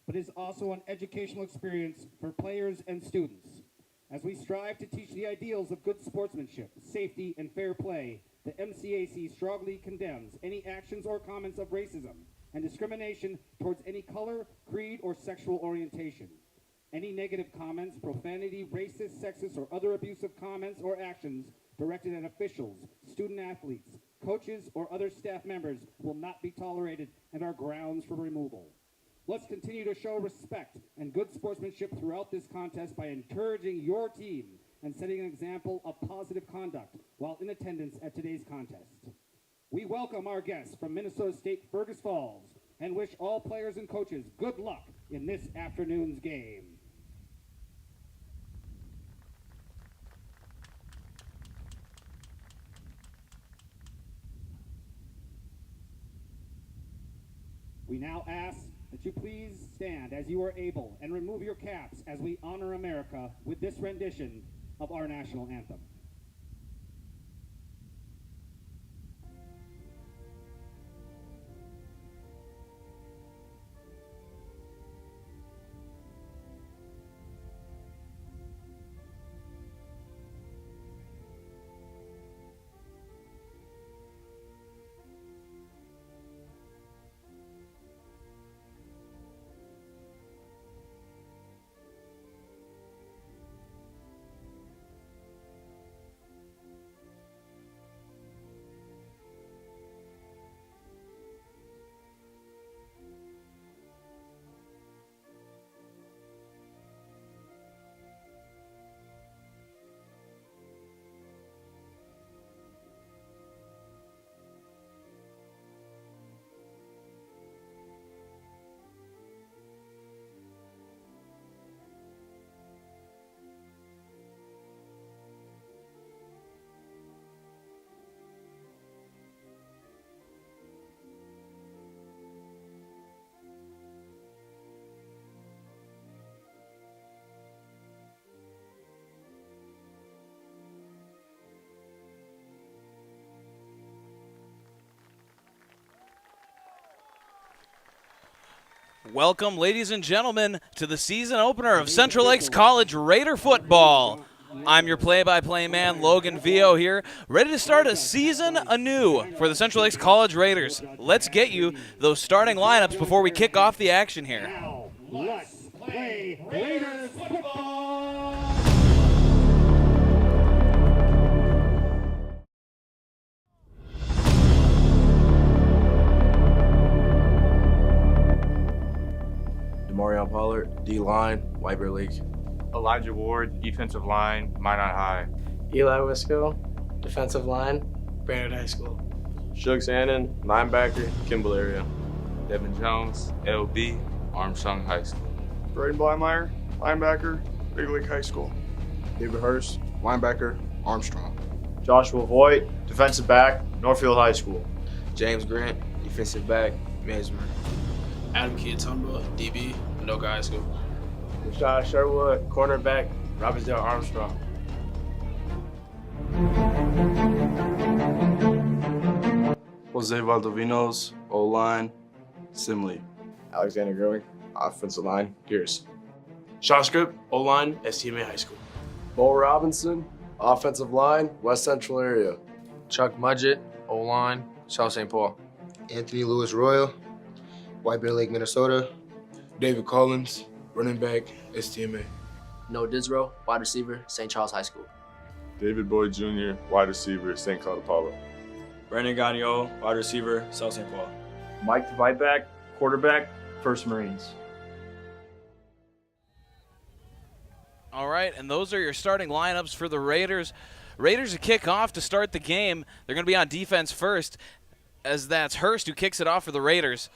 but is also an educational experience for players and students. As we strive to teach the ideals of good sportsmanship, safety, and fair play, the MCAC strongly condemns any actions or comments of racism and discrimination towards any color, creed, or sexual orientation. Any negative comments, profanity, racist, sexist, or other abusive comments or actions directed at officials, student athletes, coaches, or other staff members will not be tolerated and are grounds for removal. Let's continue to show respect and good sportsmanship throughout this contest by encouraging your team and setting an example of positive conduct while in attendance at today's contest. We welcome our guests from Minnesota State Fergus Falls and wish all players and coaches good luck in this afternoon's game. We now ask that you please stand as you are able and remove your caps as we honor America with this rendition of our national anthem. Welcome, ladies and gentlemen, to the season opener of Central Lakes College Raider football. I'm your play-by-play man, Logan Vio here, ready to start a season anew for the Central Lakes College Raiders. Let's get you those starting lineups before we kick off the action here. Now, let's play Raiders football! Demarion Pollard, D-line, White Bear League. Elijah Ward, defensive line, Minot High. Eli Wisco, defensive line, Brandon High School. Shugs Hannon, linebacker, Kimball area. Devin Jones, LB, Armstrong High School. Braden Blymeyer, linebacker, Big League High School. David Hurst, linebacker, Armstrong. Joshua Voigt, defensive back, Northfield High School. James Grant, defensive back, Mesmer. Adam Kiatumba, DB, Anoka High School. Rashad Sherwood, cornerback, Robbinsdale Armstrong. Jose Valdovinos, O-line, Simley. Alexander Growing, offensive line, Pierce. Sean Script, O-line, STMA High School. Bo Robinson, offensive line, West Central area. Chuck Mudgett, O-line, South St. Paul. Anthony Lewis Royal, White Bear Lake, Minnesota. David Collins, running back, STMA. Noah Disrow, wide receiver, St. Charles High School. David Boyd Jr., wide receiver, St. Cloud Apollo. Brandon Gagnon, wide receiver, South St. Paul. Mike Tviteback, quarterback, First Marines. All right, and those are your starting lineups for the Raiders. Raiders to kick off to start the game. They're going to be on defense first, as that's Hurst who kicks it off for the Raiders.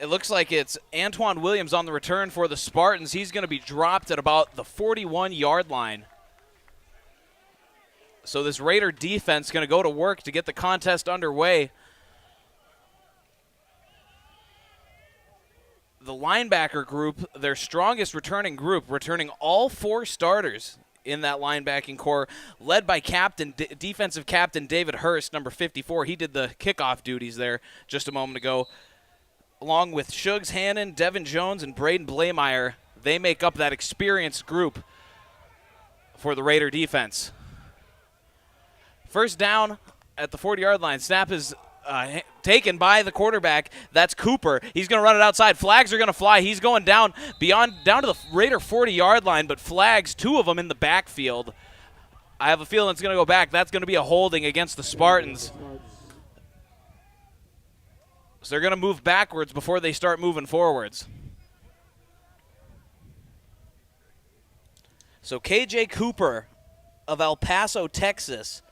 It looks like it's Antoine Williams on the return for the Spartans. He's going to be dropped at about the 41-yard line. So this Raider defense is going to go to work to get the contest underway. The linebacker group, their strongest returning group, returning all four starters in that linebacking core, led by defensive captain David Hurst, number 54. He did the kickoff duties there just a moment ago. along with Shugs Hannon, Devin Jones, and Braden Blameyer, they make up that experienced group for the Raider defense. First down at the 40-yard line. Snap is taken by the quarterback. That's Cooper. He's going to run it outside. Flags are going to fly. He's going down to the Raider 40-yard line, but flags, 2 of them in the backfield. I have a feeling it's going to go back. That's going to be a holding against the Spartans. So they're going to move backwards before they start moving forwards. So KJ Cooper of El Paso, Texas,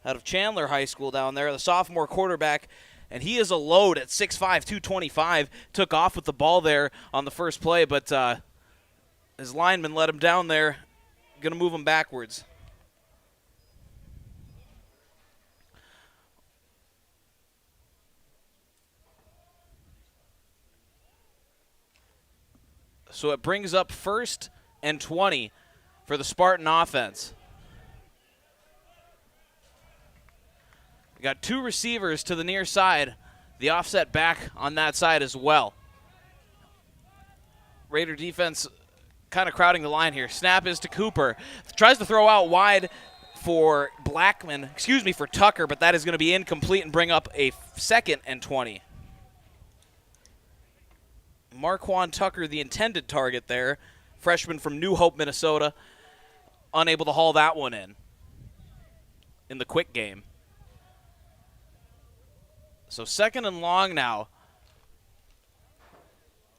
out of Chandler High School down there, the sophomore quarterback, and he is a load at 6'5", 225. Took off with the ball there on the first play, but his lineman let him down there. Going to move him backwards. So it brings up 1st and 20 for the Spartan offense. We got 2 receivers to the near side. The offset back on that side as well. Raider defense kind of crowding the line here. Snap is to Cooper. Tries to throw out wide for for Tucker, but that is going to be incomplete and bring up a 2nd and 20. Marquand Tucker, the intended target there. Freshman from New Hope, Minnesota. Unable to haul that one in the quick game. So 2nd and long now.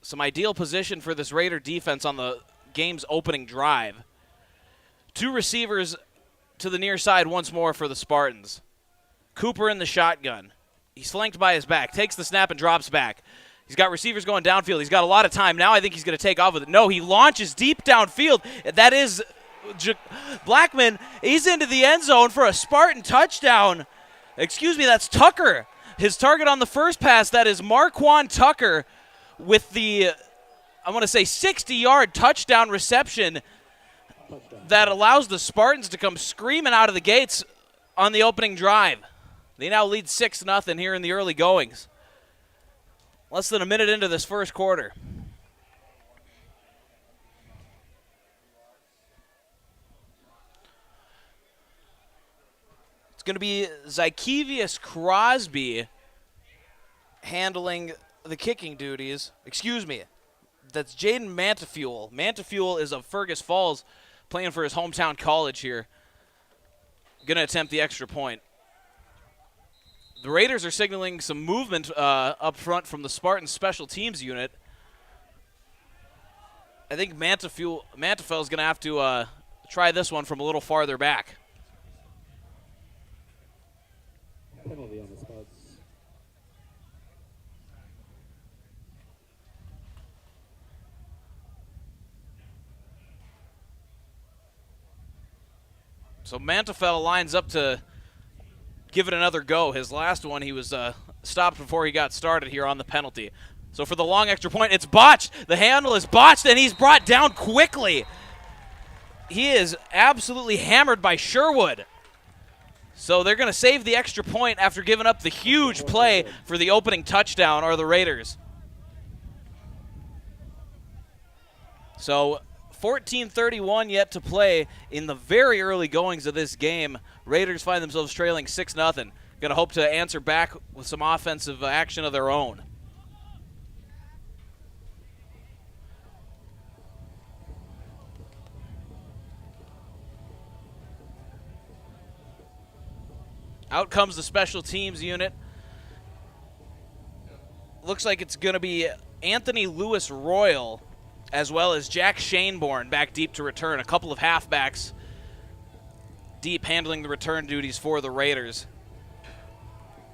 Some ideal position for this Raider defense on the game's opening drive. 2 receivers to the near side once more for the Spartans. Cooper in the shotgun. He's flanked by his back. Takes the snap and drops back. He's got receivers going downfield. He's got a lot of time. Now I think he's going to take off with it. No, he launches deep downfield. That is Blackman. He's into the end zone for a Spartan touchdown. That's Tucker. His target on the first pass, that is Marquand Tucker with the, 60-yard touchdown reception that allows the Spartans to come screaming out of the gates on the opening drive. They now lead 6-0 here in the early goings. Less than a minute into this first quarter. It's going to be Zykevius Crosby handling the kicking duties. That's Jaden Mantefuel. Mantefuel is of Fergus Falls, playing for his hometown college here. Going to attempt the extra point. The Raiders are signaling some movement up front from the Spartans special teams unit. I think Mantefuel is going to have to try this one from a little farther back. Penalty on the Spuds. So Mantefel lines up to give it another go. His last one, he was stopped before he got started here on the penalty. So for the long extra point, it's botched. The handle is botched, and he's brought down quickly. He is absolutely hammered by Sherwood. So they're going to save the extra point after giving up the huge play for the opening touchdown, are the Raiders. So 14:31 yet to play in the very early goings of this game. Raiders find themselves trailing 6-0. Going to hope to answer back with some offensive action of their own. Out comes the special teams unit. Looks like it's going to be Anthony Lewis Royal as well as Jack Shaneborn back deep to return. A couple of halfbacks deep handling the return duties for the Raiders.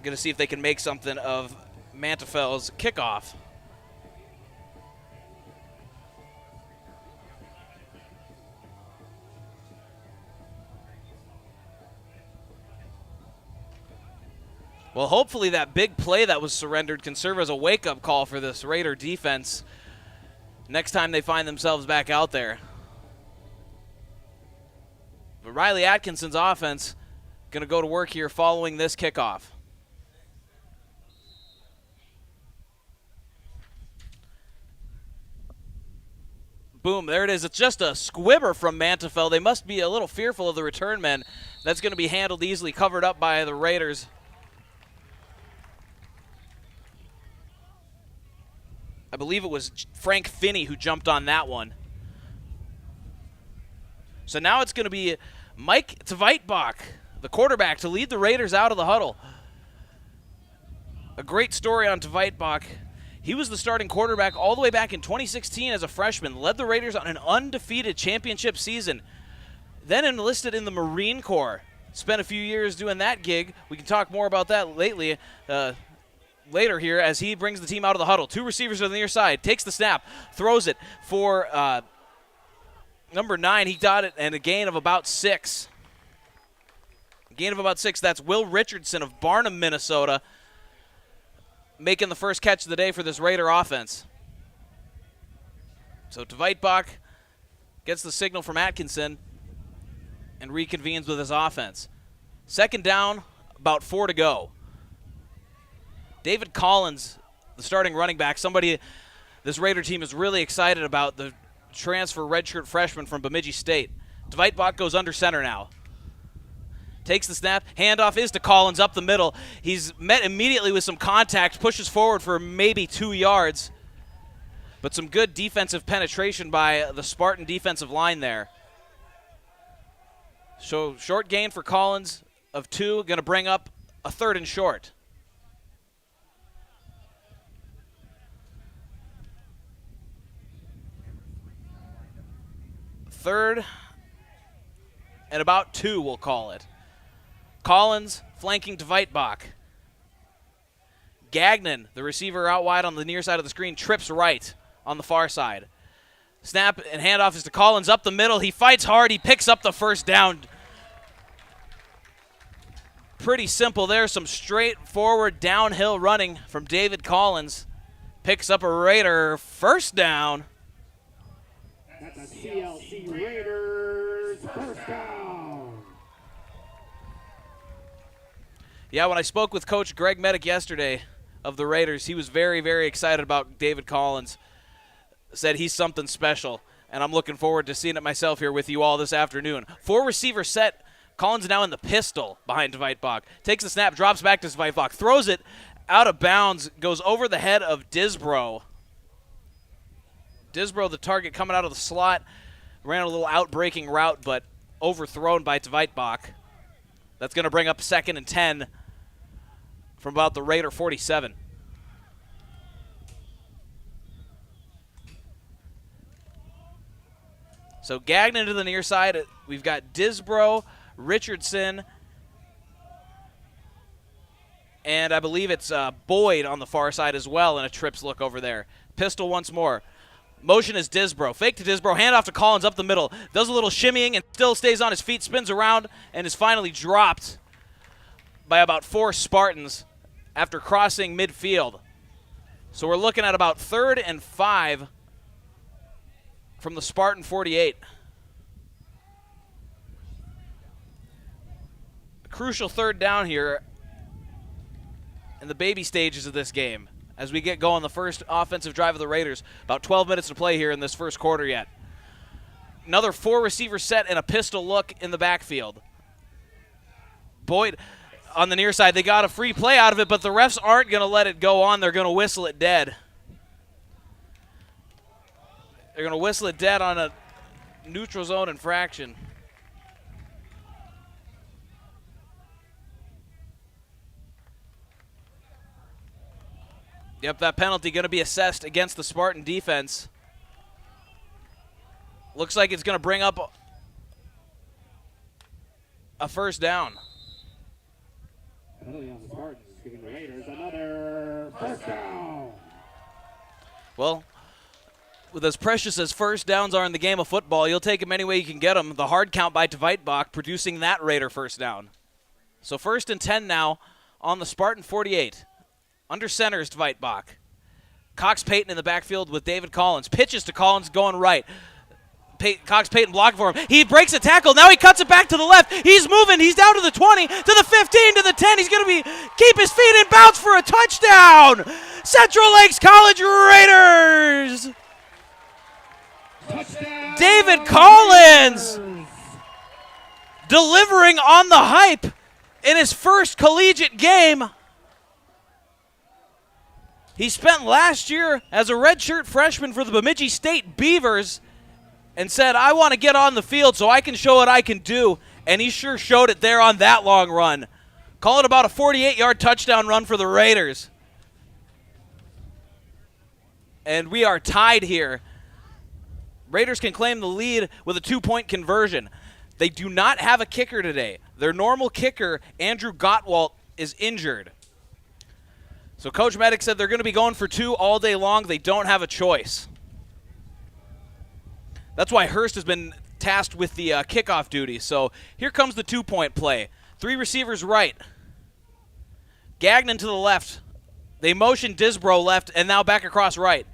Going to see if they can make something of Mantefel's kickoff. Well, hopefully that big play that was surrendered can serve as a wake-up call for this Raider defense next time they find themselves back out there. But Riley Atkinson's offense going to go to work here following this kickoff. Boom, there it is. It's just a squibber from Mantefeld. They must be a little fearful of the return men. That's going to be handled easily, covered up by the Raiders. I believe it was Frank Finney who jumped on that one. So now it's going to be Mike Tveitbach, the quarterback, to lead the Raiders out of the huddle. A great story on Tveitbach. He was the starting quarterback all the way back in 2016 as a freshman, led the Raiders on an undefeated championship season, then enlisted in the Marine Corps. Spent a few years doing that gig. We can talk more about that later here as he brings the team out of the huddle. 2 receivers on the near side, takes the snap, throws it for number 9. He got it and a gain of about 6. That's Will Richardson of Barnum, Minnesota, making the first catch of the day for this Raider offense. So Tveitbach gets the signal from Atkinson and reconvenes with his offense. Second down, about 4 to go. David Collins, the starting running back, somebody this Raider team is really excited about, the transfer redshirt freshman from Bemidji State. Tveitbach goes under center now. Takes the snap. Handoff is to Collins up the middle. He's met immediately with some contact, pushes forward for maybe 2 yards. But some good defensive penetration by the Spartan defensive line there. So short gain for Collins of 2, going to bring up a 3rd and short. Third and about 2, we'll call it. Collins flanking Tveitbach. Gagnon, the receiver out wide on the near side of the screen, trips right on the far side. Snap and handoff is to Collins up the middle. He fights hard. He picks up the first down. Pretty simple there. Some straightforward downhill running from David Collins. Picks up a Raider first down. That's a CLC Raiders first down. Yeah, when I spoke with Coach Greg Medic yesterday of the Raiders, he was very, very excited about David Collins. Said he's something special, and I'm looking forward to seeing it myself here with you all this afternoon. 4 receiver set. Collins now in the pistol behind Tveitbach. Takes the snap, drops back to Tveitbach, throws it out of bounds, goes over the head of Disbro. Disbro, the target, coming out of the slot, ran a little out-breaking route, but overthrown by Tveitbach. That's going to bring up 2nd and 10 from about the Raider 47. So Gagnon to the near side. We've got Disbro, Richardson, and I believe it's Boyd on the far side as well, and a trips look over there. Pistol once more. Motion is Disbro. Fake to Disbro. Handoff to Collins up the middle. Does a little shimmying and still stays on his feet, spins around, and is finally dropped by about 4 Spartans after crossing midfield. So we're looking at about 3rd and 5 from the Spartan 48. A crucial 3rd down here in the baby stages of this game as we get going the first offensive drive of the Raiders. About 12 minutes to play here in this first quarter yet. Another 4 receiver set and a pistol look in the backfield. Boyd on the near side. They got a free play out of it, but the refs aren't going to let it go on. They're going to whistle it dead. They're going to whistle it dead on a neutral zone infraction. Yep, that penalty going to be assessed against the Spartan defense. Looks like it's going to bring up a first down. Penalty on the Spartans, giving the Raiders another first down. Well, with as precious as first downs are in the game of football, you'll take them any way you can get them. The hard count by Tveitbach producing that Raider first down. So 1st and 10 now on the Spartan 48. Under center is Tveitbach. Cox Payton in the backfield with David Collins. Pitches to Collins going right. Cox Payton blocking for him. He breaks a tackle. Now he cuts it back to the left. He's moving. He's down to the 20, to the 15, to the 10. He's going to keep his feet and bounce for a touchdown. Central Lakes College Raiders. Touchdown! David Collins delivering on the hype in his first collegiate game. He spent last year as a redshirt freshman for the Bemidji State Beavers and said, I want to get on the field so I can show what I can do. And he sure showed it there on that long run. Call it about a 48-yard touchdown run for the Raiders. And we are tied here. Raiders can claim the lead with a 2-point conversion. They do not have a kicker today. Their normal kicker, Andrew Gottwalt, is injured. So Coach Medic said they're going to be going for 2 all day long. They don't have a choice. That's why Hurst has been tasked with the kickoff duty. So here comes the 2-point play. 3 receivers right. Gagnon to the left. They motion Disbro left and now back across right.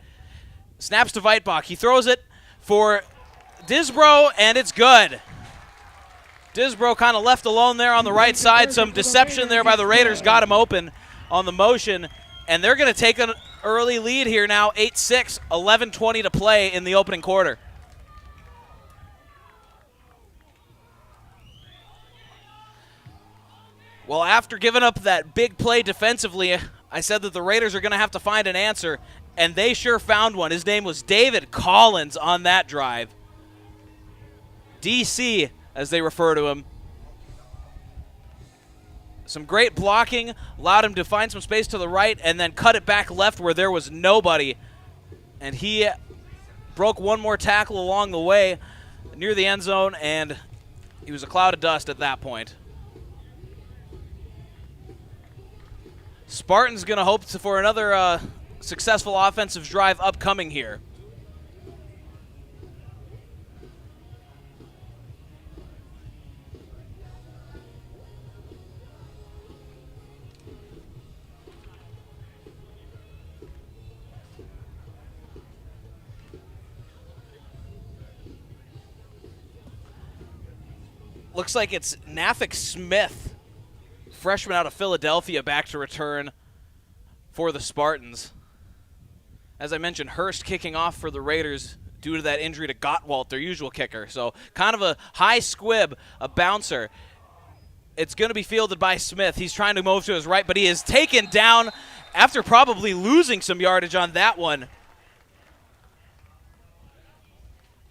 Snaps to Weitbach. He throws it for Disbro, and it's good. Disbro kind of left alone there on the right side. Some deception there by the Raiders got him open on the motion, and they're going to take an early lead here now, 8-6, 11:20 to play in the opening quarter. Well, after giving up that big play defensively, I said that the Raiders are going to have to find an answer, and they sure found one. His name was David Collins on that drive. DC, as they refer to him. Some great blocking, allowed him to find some space to the right and then cut it back left where there was nobody. And he broke one more tackle along the way near the end zone, and he was a cloud of dust at that point. Spartans going to hope for another successful offensive drive upcoming here. Looks like it's Nafik Smith, freshman out of Philadelphia, back to return for the Spartans. As I mentioned, Hurst kicking off for the Raiders due to that injury to Gottwalt, their usual kicker. So kind of a high squib, a bouncer. It's going to be fielded by Smith. He's trying to move to his right, but he is taken down after probably losing some yardage on that one.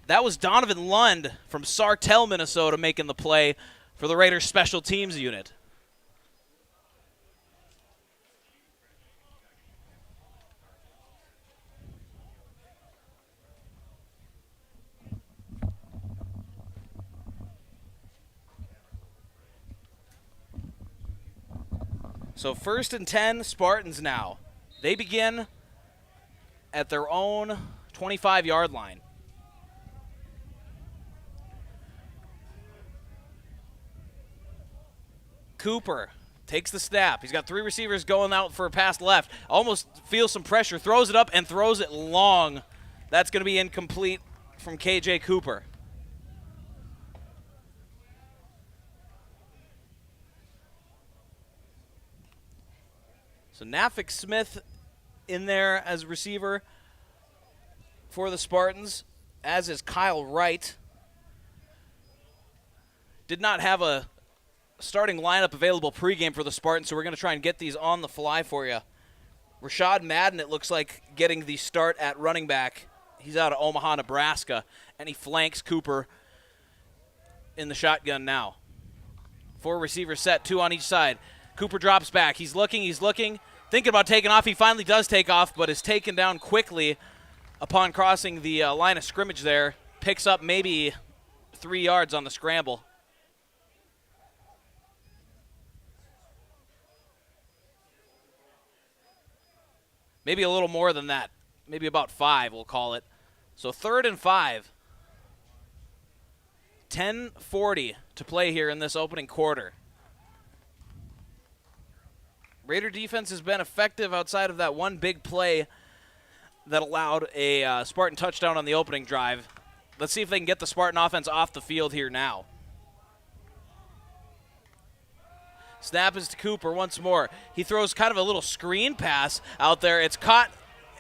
That was Donovan Lund from Sartell, Minnesota, making the play for the Raiders special teams unit. So 1st and 10, Spartans now. They begin at their own 25-yard line. Cooper takes the snap. He's got 3 receivers going out for a pass left. Almost feels some pressure, throws it up, and throws it long. That's going to be incomplete from KJ Cooper. So Nafik Smith in there as receiver for the Spartans, as is Kyle Wright. Did not have a starting lineup available pregame for the Spartans, so we're going to try and get these on the fly for you. Rashad Madden, it looks like, getting the start at running back. He's out of Omaha, Nebraska, and he flanks Cooper in the shotgun now. 4 receivers set, 2 on each side. Cooper drops back. He's looking, thinking about taking off. He finally does take off, but is taken down quickly upon crossing the line of scrimmage there. Picks up maybe 3 yards on the scramble. Maybe a little more than that. Maybe about 5, we'll call it. So 3rd and 5. 10:40 to play here in this opening quarter. Raider defense has been effective outside of that one big play that allowed a Spartan touchdown on the opening drive. Let's see if they can get the Spartan offense off the field here now. Snap is to Cooper once more. He throws kind of a little screen pass out there. It's caught,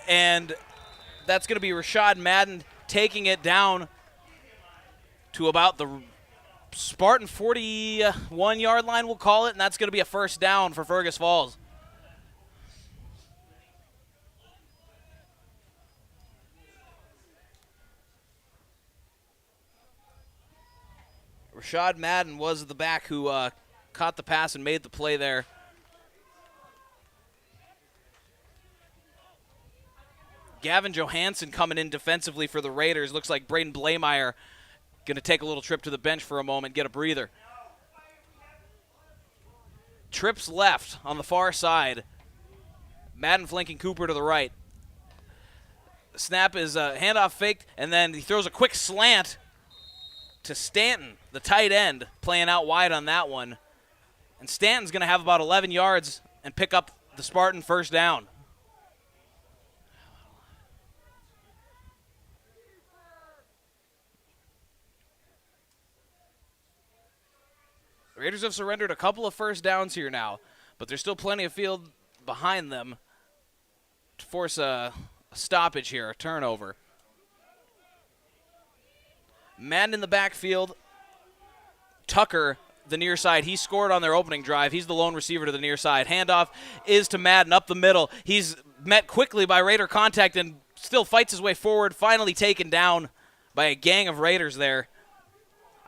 and that's going to be Rashad Madden taking it down to about the Spartan 41-yard line, we'll call it, and that's going to be a first down for Fergus Falls. Rashad Madden was the back who caught the pass and made the play there. Gavin Johansson coming in defensively for the Raiders. Looks like Braden Blameyer going to take a little trip to the bench for a moment, get a breather. Trips left on the far side. Madden flanking Cooper to the right. Snap is handoff faked, and then he throws a quick slant to Stanton, the tight end, playing out wide on that one. And Stanton's going to have about 11 yards and pick up the Spartan first down. The Raiders have surrendered a couple of first downs here now, but there's still plenty of field behind them to force a stoppage here, a turnover. Madden in the backfield. Tucker, the near side, he scored on their opening drive. He's the lone receiver to the near side. Handoff is to Madden up the middle. He's met quickly by Raider contact and still fights his way forward, finally taken down by a gang of Raiders there.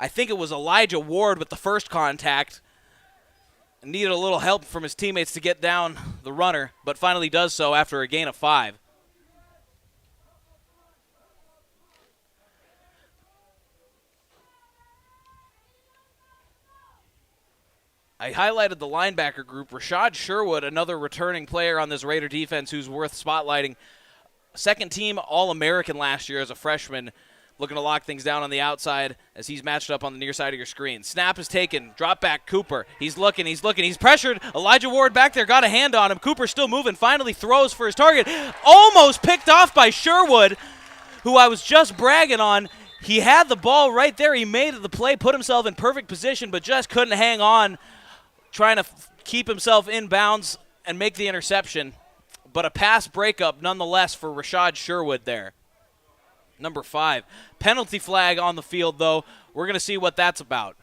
I think it was Elijah Ward with the first contact. Needed a little help from his teammates to get down the runner, but finally does so after a gain of 5. I highlighted the linebacker group. Rashad Sherwood, another returning player on this Raider defense who's worth spotlighting. Second team All-American last year as a freshman. Looking to lock things down on the outside as he's matched up on the near side of your screen. Snap is taken. Drop back, Cooper. He's looking. He's pressured. Elijah Ward back there. Got a hand on him. Cooper still moving. Finally throws for his target. Almost picked off by Sherwood, who I was just bragging on. He had the ball right there. He made the play, put himself in perfect position, but just couldn't hang on, trying to keep himself in bounds and make the interception. But a pass breakup nonetheless for Rashad Sherwood there. Number 5. Penalty flag on the field, though. We're going to see what that's about.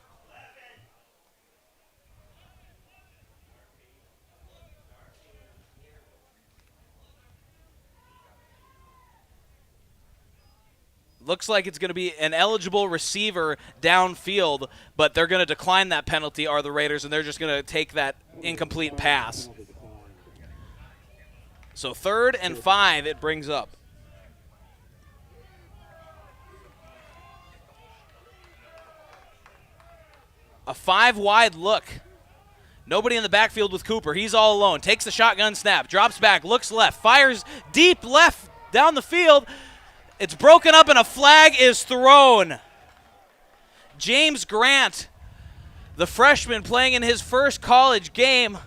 Looks like it's going to be an eligible receiver downfield, but they're going to decline that penalty, are the Raiders, and they're just going to take that incomplete pass. So 3rd and 5 it brings up. A 5-wide look. Nobody in the backfield with Cooper. He's all alone. Takes the shotgun snap. Drops back. Looks left. Fires deep left down the field. It's broken up and a flag is thrown. James Grant, the freshman playing in his first college game,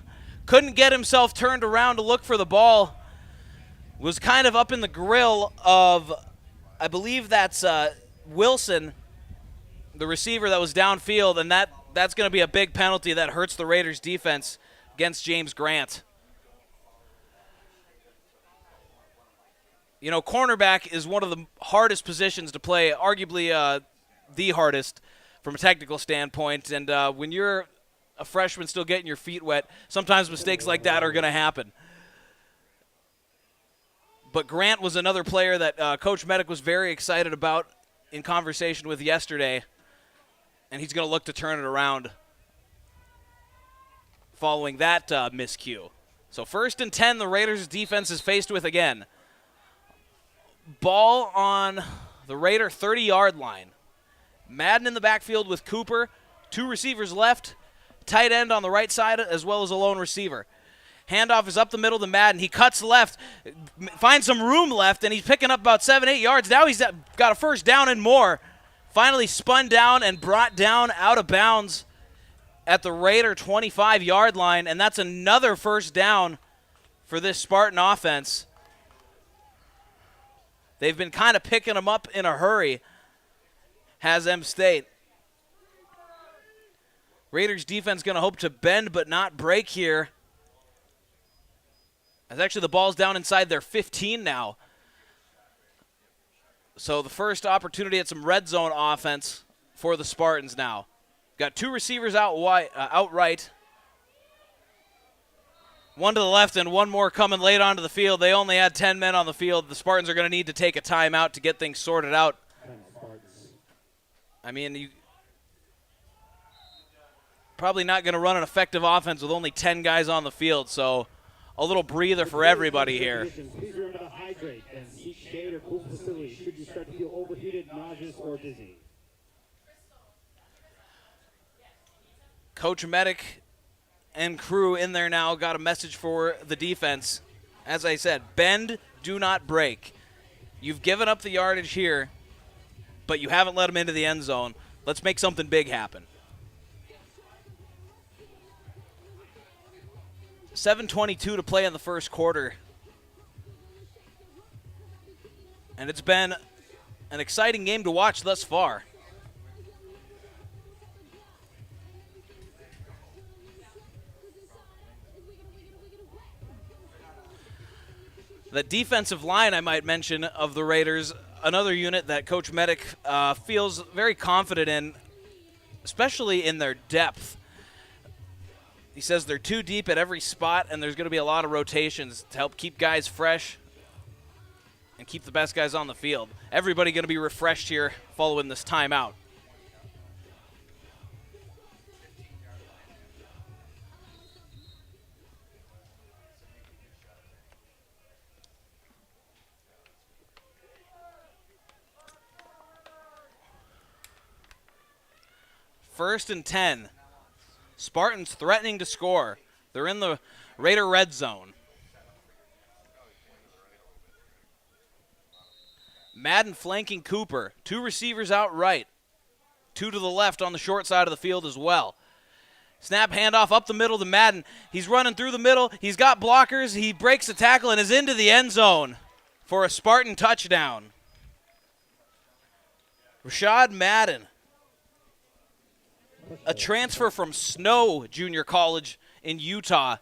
couldn't get himself turned around to look for the ball. Was kind of up in the grill of, I believe that's Wilson, the receiver that was downfield, and that's going to be a big penalty that hurts the Raiders' defense against James Grant. You know, cornerback is one of the hardest positions to play, arguably the hardest from a technical standpoint. And when you're a freshman still getting your feet wet, sometimes mistakes like that are going to happen. But Grant was another player that Coach Medic was very excited about in conversation with yesterday. And he's going to look to turn it around following that miscue. So 1st and 10, the Raiders' defense is faced with again. Ball on the Raider 30-yard line. Madden in the backfield with Cooper. 2 receivers left. Tight end on the right side as well as a lone receiver. Handoff is up the middle to Madden. He cuts left, finds some room left, and he's picking up about 7-8 yards. Now he's got a first down and more. Finally spun down and brought down out of bounds at the Raider 25-yard line, and that's another first down for this Spartan offense. They've been kind of picking them up in a hurry, has M State. Raiders defense going to hope to bend but not break here. As actually the ball's down inside their 15 now. So the first opportunity at some red zone offense for the Spartans now. Got 2 receivers outright. One to the left and one more coming late onto the field. They only had 10 men on the field. The Spartans are going to need to take a timeout to get things sorted out. I mean, you probably not going to run an effective offense with only 10 guys on the field, so a little breather for everybody here. Please remember to hydrate and seek shade or cool facilities should you start to feel overheated, nauseous, or dizzy. Coach Medic and crew in there now got a message for the defense. As I said, bend, do not break. You've given up the yardage here, but you haven't let them into the end zone. Let's make something big happen. 7:22 to play in the first quarter. And it's been an exciting game to watch thus far. The defensive line, I might mention, of the Raiders, another unit that Coach Medic feels very confident in, especially in their depth. He says they're too deep at every spot, and there's going to be a lot of rotations to help keep guys fresh and keep the best guys on the field. Everybody going to be refreshed here following this timeout. First and 10. Spartans threatening to score. They're in the Raider red zone. Madden flanking Cooper. 2 receivers out right. 2 to the left on the short side of the field as well. Snap handoff up the middle to Madden. He's running through the middle. He's got blockers. He breaks the tackle and is into the end zone for a Spartan touchdown. Rashad Madden, a transfer from Snow Junior College in Utah,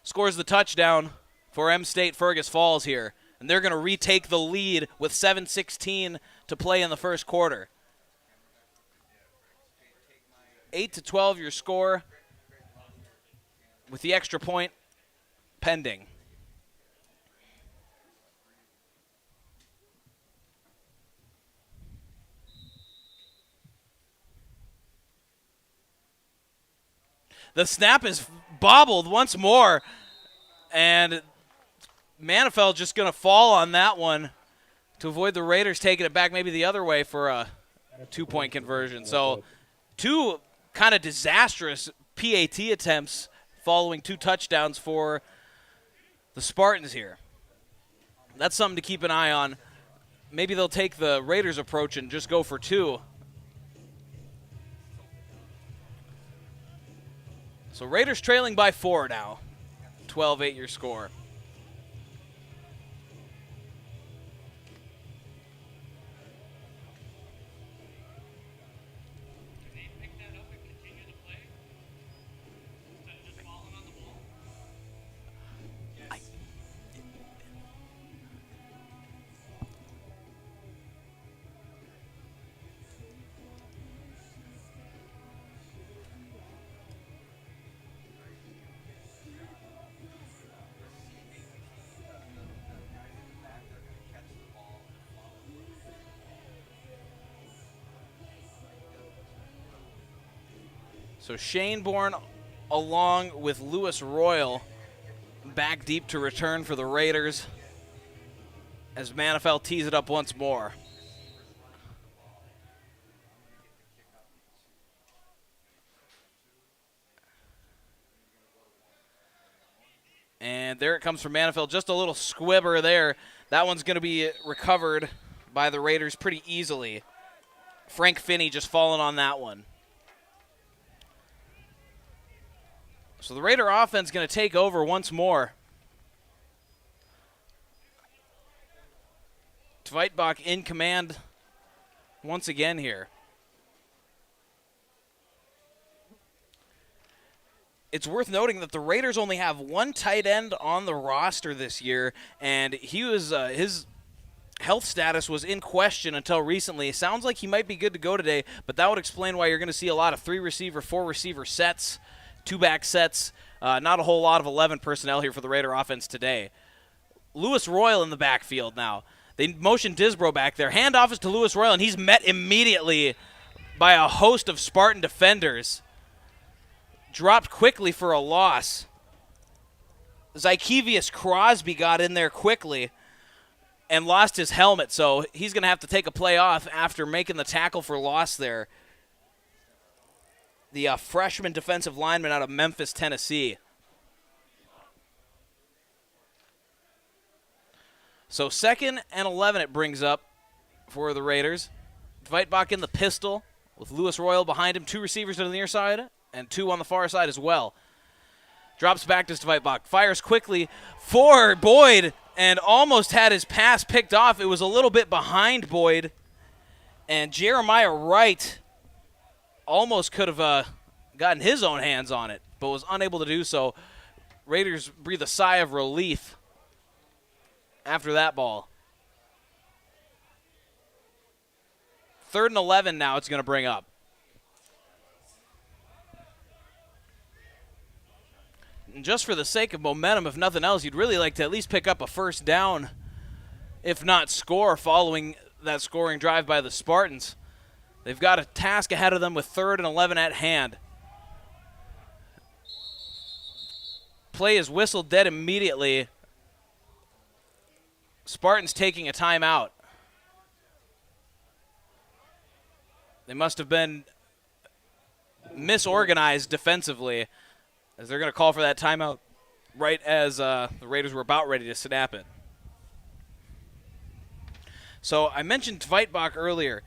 scores the touchdown for M-State Fergus Falls here. And they're going to retake the lead with 7:16 to play in the first quarter. 8-12 your score with the extra point pending. The snap is bobbled once more, and Manifeld just going to fall on that one to avoid the Raiders taking it back maybe the other way for a 2-point conversion. So 2 kind of disastrous PAT attempts following 2 touchdowns for the Spartans here. That's something to keep an eye on. Maybe they'll take the Raiders approach and just go for 2. So Raiders trailing by 4 now. 12-8 your score. So Shane Bourne along with Lewis Royal back deep to return for the Raiders as Manifeld tees it up once more. And there it comes from Manifeld. Just a little squibber there. That one's going to be recovered by the Raiders pretty easily. Frank Finney just falling on that one. So the Raider offense going to take over once more. Tveitbach in command once again here. It's worth noting that the Raiders only have 1 tight end on the roster this year, and he was his health status was in question until recently. It sounds like he might be good to go today, but that would explain why you're going to see a lot of 3-receiver, 4-receiver sets, 2-back sets. Not a whole lot of 11 personnel here for the Raider offense today. Lewis Royal in the backfield now. They motion Disbro back there. Handoff is to Lewis Royal, and he's met immediately by a host of Spartan defenders. Dropped quickly for a loss. Zykevius Crosby got in there quickly and lost his helmet, so he's going to have to take a play off after making the tackle for loss there. The freshman defensive lineman out of Memphis, Tennessee. So 2nd and 11 it brings up for the Raiders. Dwight in the pistol with Lewis Royal behind him. 2 receivers to the near side and 2 on the far side as well. Drops back to Dwight. Fires quickly for Boyd and almost had his pass picked off. It was a little bit behind Boyd. And Jeremiah Wright almost could have gotten his own hands on it, but was unable to do so. Raiders breathe a sigh of relief after that ball. 3rd and 11 now it's going to bring up. And just for the sake of momentum, if nothing else, you'd really like to at least pick up a first down, if not score, following that scoring drive by the Spartans. They've got a task ahead of them with 3rd and 11 at hand. Play is whistled dead immediately. Spartans taking a timeout. They must have been misorganized defensively, as they're going to call for that timeout right as the Raiders were about ready to snap it. So I mentioned Tveitbach earlier.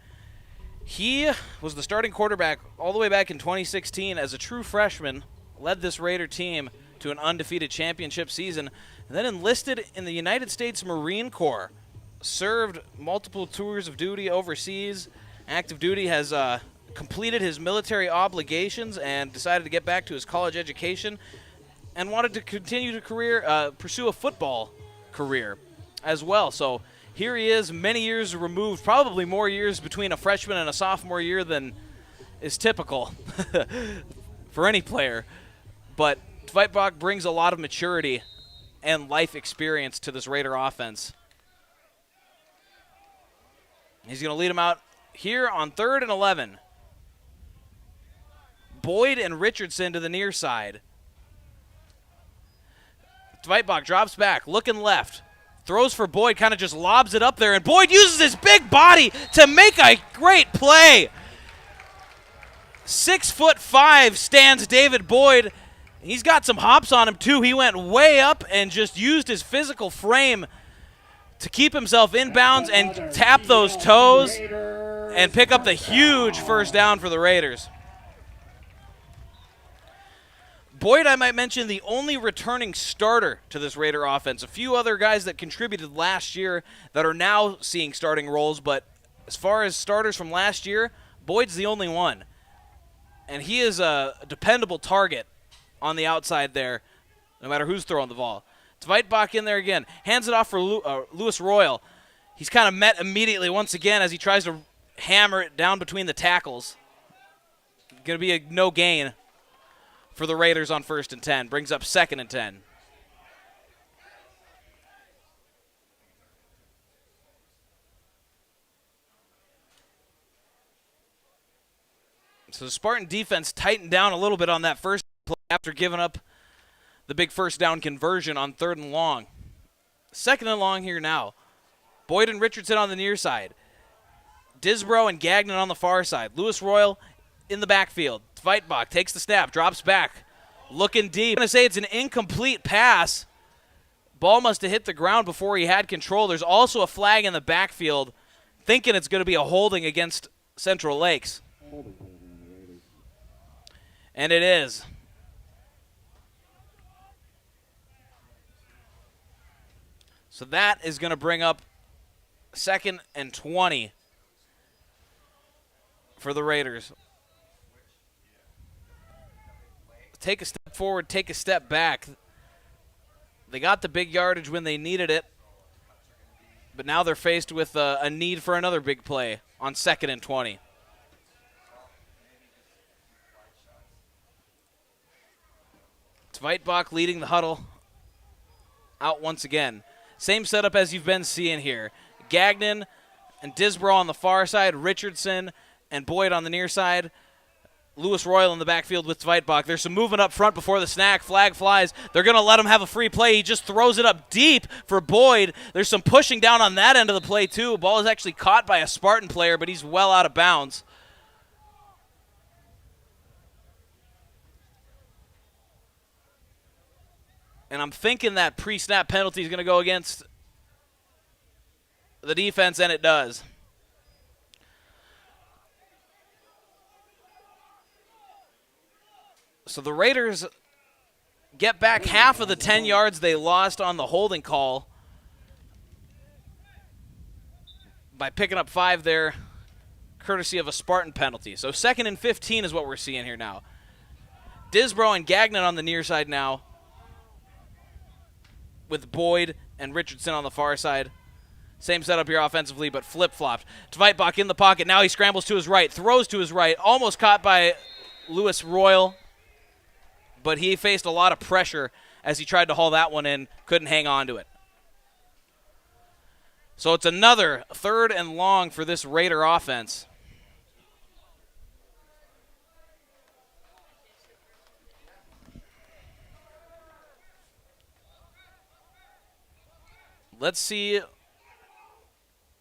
He was the starting quarterback all the way back in 2016 as a true freshman, led this Raider team to an undefeated championship season, and then enlisted in the United States Marine Corps, served multiple tours of duty overseas, active duty, has completed his military obligations and decided to get back to his college education and wanted to continue to pursue a football career as well. So here he is, many years removed, probably more years between a freshman and a sophomore year than is typical for any player. But Tveitbach brings a lot of maturity and life experience to this Raider offense. He's going to lead him out here on 3rd and 11. Boyd and Richardson to the near side. Tveitbach drops back, looking left. Throws for Boyd, kind of just lobs it up there, and Boyd uses his big body to make a great play. 6'5" stands David Boyd. He's got some hops on him too. He went way up and just used his physical frame to keep himself in bounds and tap those toes and pick up the huge first down for the Raiders. Boyd, I might mention, the only returning starter to this Raider offense. A few other guys that contributed last year that are now seeing starting roles, but as far as starters from last year, Boyd's the only one. And he is a dependable target on the outside there, no matter who's throwing the ball. Tveitbach in there again. Hands it off for Lewis Royal. He's kind of met immediately once again as he tries to hammer it down between the tackles. Going to be a no gain for the Raiders on 1st and 10. Brings up 2nd and 10. So the Spartan defense tightened down a little bit on that first play after giving up the big first down conversion on 3rd and long. 2nd and long here now. Boyd and Richardson on the near side. Disbro and Gagnon on the far side. Lewis Royal in the backfield. Tveitbach takes the snap, drops back, looking deep. I'm going to say it's an incomplete pass. Ball must have hit the ground before he had control. There's also a flag in the backfield, thinking it's going to be a holding against Central Lakes. And it is. So that is going to bring up 2nd and 20 for the Raiders. Take a step forward, take a step back. They got the big yardage when they needed it. But now they're faced with a need for another big play on 2nd and 20. Tveitbach leading the huddle out once again. Same setup as you've been seeing here. Gagnon and Disbro on the far side, Richardson and Boyd on the near side. Lewis Royal in the backfield with Tveitbach. There's some movement up front before the snack. Flag flies. They're going to let him have a free play. He just throws it up deep for Boyd. There's some pushing down on that end of the play, too. Ball is actually caught by a Spartan player, but he's well out of bounds. And I'm thinking that pre-snap penalty is going to go against the defense, and it does. So the Raiders get back half of the 10 yards they lost on the holding call by picking up 5 there, courtesy of a Spartan penalty. So 2nd and 15 is what we're seeing here now. Disbro and Gagnon on the near side now, with Boyd and Richardson on the far side. Same setup here offensively, but flip-flopped. Tveitbach in the pocket. Now he scrambles to his right, throws to his right, almost caught by Lewis Royal, but he faced a lot of pressure as he tried to haul that one in, couldn't hang on to it. So it's another 3rd and long for this Raider offense. Let's see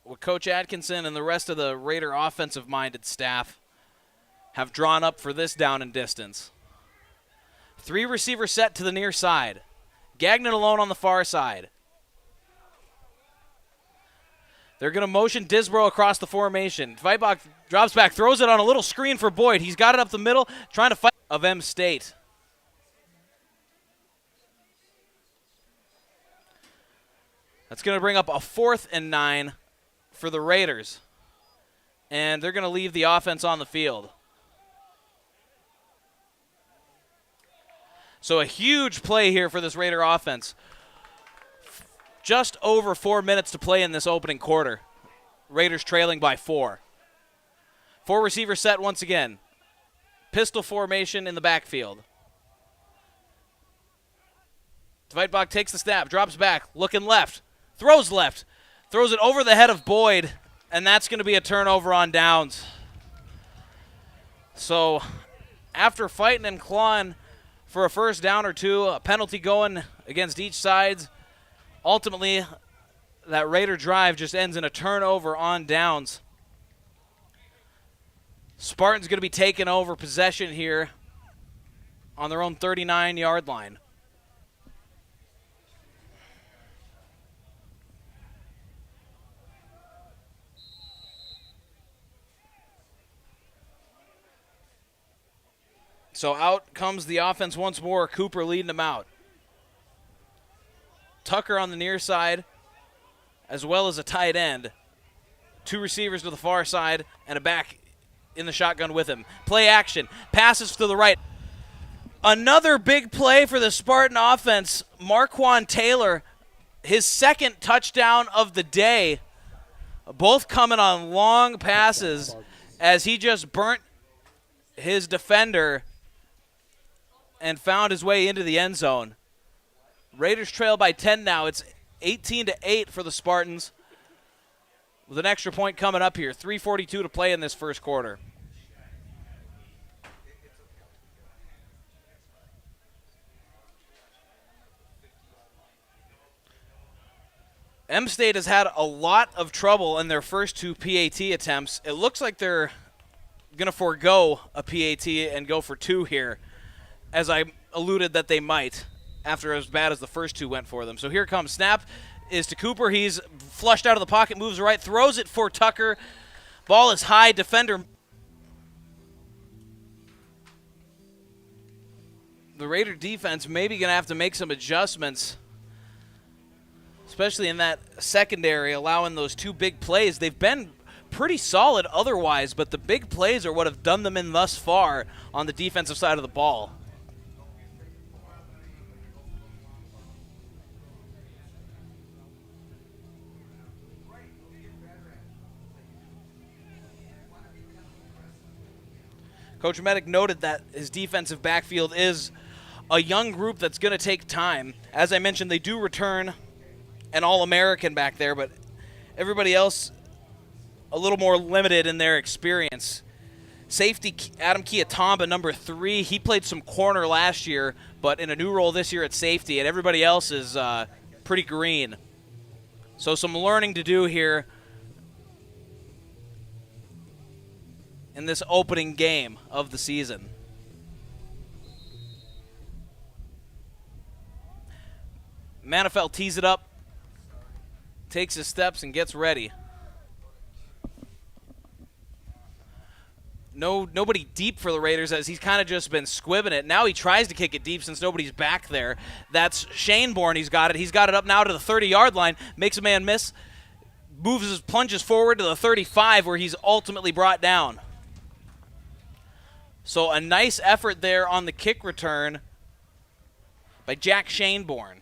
what Coach Atkinson and the rest of the Raider offensive-minded staff have drawn up for this down and distance. 3 receiver set to the near side. Gagnon alone on the far side. They're going to motion Disbro across the formation. Tveitbach drops back, throws it on a little screen for Boyd. He's got it up the middle, trying to fight of M State. That's going to bring up a 4th and 9 for the Raiders. And they're going to leave the offense on the field. So a huge play here for this Raider offense. Just over 4 minutes to play in this opening quarter. Raiders trailing by 4. 4 receiver set once again. Pistol formation in the backfield. Tveitbach takes the snap, drops back, looking left. Throws left. Throws it over the head of Boyd, and that's going to be a turnover on downs. So after fighting and clawing for a first down or two, a penalty going against each side, ultimately that Raider drive just ends in a turnover on downs. Spartans going to be taking over possession here on their own 39-yard line. So out comes the offense once more. Cooper leading them out. Tucker on the near side, as well as a tight end. 2 receivers to the far side and a back in the shotgun with him. Play action. Passes to the right. Another big play for the Spartan offense. Marquand Taylor, his 2nd touchdown of the day. Both coming on long passes as he just burnt his defender and found his way into the end zone. Raiders trail by 10 now. It's 18-8 for the Spartans, with an extra point coming up here. 3:42 to play in this first quarter. M-State has had a lot of trouble in their first 2 PAT attempts. It looks like they're going to forego a PAT and go for 2 here, as I alluded that they might, after as bad as the first 2 went for them. So here comes snap is to Cooper. He's flushed out of the pocket, moves right, throws it for Tucker. Ball is high, defender. The Raider defense maybe going to have to make some adjustments, especially in that secondary, allowing those 2 big plays. They've been pretty solid otherwise, but the big plays are what have done them in thus far on the defensive side of the ball. Coach Medic noted that his defensive backfield is a young group that's going to take time. As I mentioned, they do return an All-American back there, but everybody else a little more limited in their experience. Safety Adam Kiatamba, number 3, he played some corner last year, but in a new role this year at safety, and everybody else is pretty green. So some learning to do here in this opening game of the season. Manifel tees it up, takes his steps, and gets ready. Nobody deep for the Raiders, as he's kind of just been squibbing it. Now he tries to kick it deep since nobody's back there. That's Shaneborn. He's got it. He's got it up now to the 30-yard line. Makes a man miss. Plunges forward to the 35, where he's ultimately brought down. So a nice effort there on the kick return by Jack Shaneborn.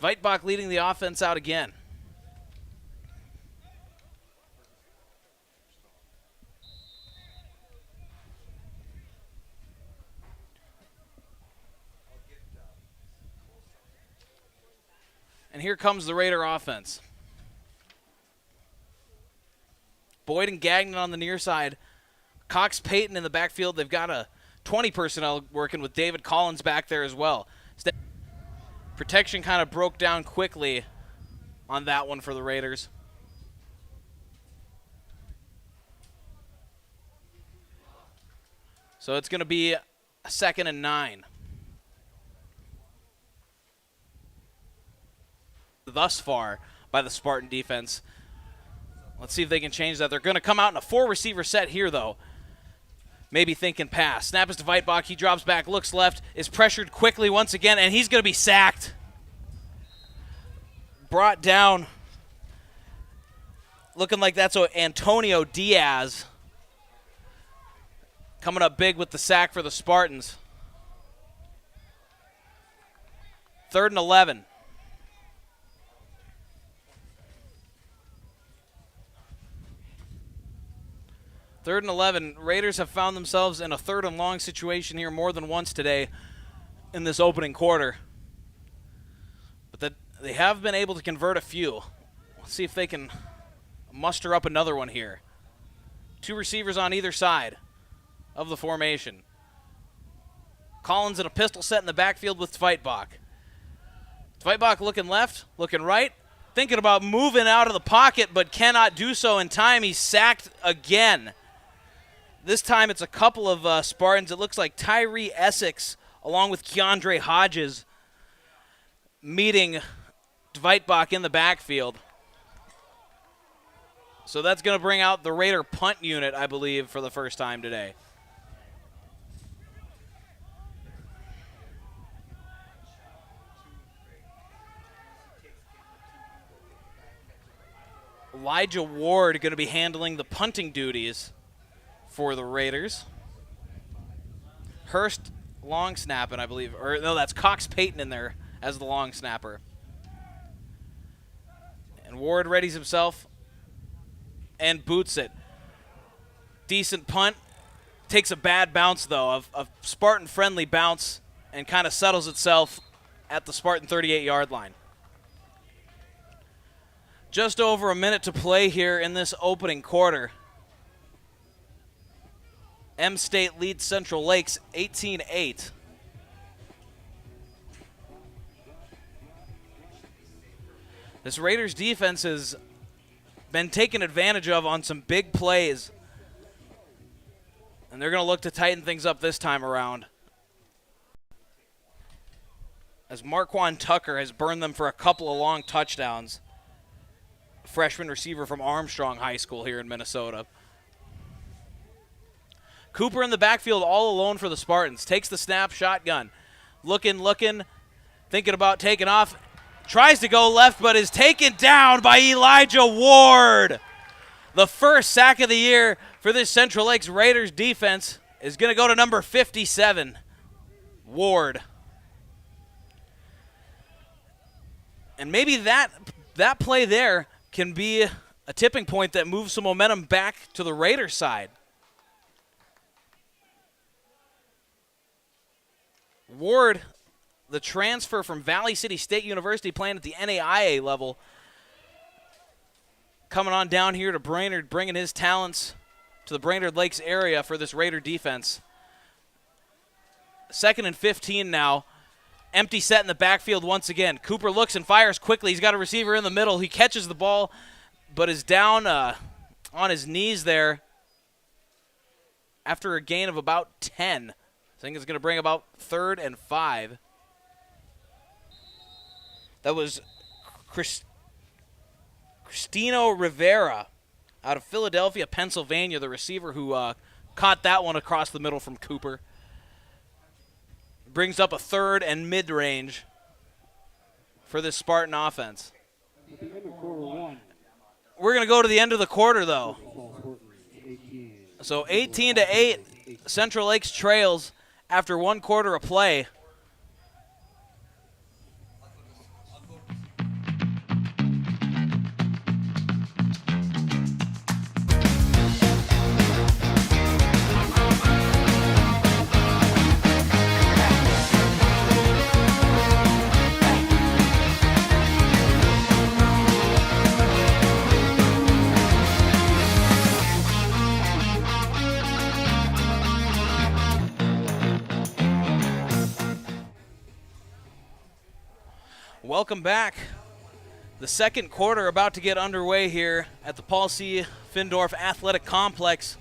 Weitbach leading the offense out again. And here comes the Raider offense. Boyd and Gagnon on the near side. Cox Payton in the backfield. They've got a 20 personnel working with David Collins back there as well. Protection kind of broke down quickly on that one for the Raiders. So it's going to be a 2nd and 9. Thus far by the Spartan defense. Let's see if they can change that. They're going to come out in a 4-receiver set here, though. Maybe thinking pass. Snap is to Weitbach. He drops back, looks left, is pressured quickly once again, and he's going to be sacked. Brought down. Looking like that's Antonio Diaz. Coming up big with the sack for the Spartans. 3rd and 11. Third and 11. Raiders have found themselves in a 3rd and long situation here more than once today in this opening quarter. But they have been able to convert a few. Let's see if they can muster up another one here. 2 receivers on either side of the formation. Collins in a pistol set in the backfield with Weitbach. Weitbach looking left, looking right, thinking about moving out of the pocket, but cannot do so in time. He's sacked again. This time it's a couple of Spartans. It looks like Tyree Essex along with Keandre Hodges meeting Weitbach in the backfield. So that's going to bring out the Raider punt unit, I believe, for the first time today. Elijah Ward going to be handling the punting duties for the Raiders. Hurst long snapping, I believe. Or no, that's Cox Payton in there as the long snapper. And Ward readies himself and boots it. Decent punt. Takes a bad bounce, though. A Spartan-friendly bounce, and kind of settles itself at the Spartan 38-yard line. Just over a minute to play here in this opening quarter. M-State leads Central Lakes 18-8. This Raiders defense has been taken advantage of on some big plays. And they're going to look to tighten things up this time around. As Marquand Tucker has burned them for a couple of long touchdowns. Freshman receiver from Armstrong High School here in Minnesota. Cooper in the backfield all alone for the Spartans. Takes the snap, shotgun. Looking, thinking about taking off. Tries to go left, but is taken down by Elijah Ward. The first sack of the year for this Central Lakes Raiders defense is going to go to number 57, Ward. And maybe that play there can be a tipping point that moves some momentum back to the Raiders side. Ward, the transfer from Valley City State University, playing at the NAIA level, coming on down here to Brainerd, bringing his talents to the Brainerd Lakes area for this Raider defense. 2nd and 15 now. Empty set in the backfield once again. Cooper looks and fires quickly. He's got a receiver in the middle. He catches the ball, but is down on his knees there after a gain of about 10. I think it's going to bring about 3rd and 5. That was Cristino Rivera out of Philadelphia, Pennsylvania, the receiver who caught that one across the middle from Cooper. Brings up a 3rd and mid-range for this Spartan offense. We're going to go to the end of the quarter, though. So 18-8, Central Lakes trails after 1 quarter of play. Welcome back. The 2nd quarter about to get underway here at the Paul C. Findorf Athletic Complex.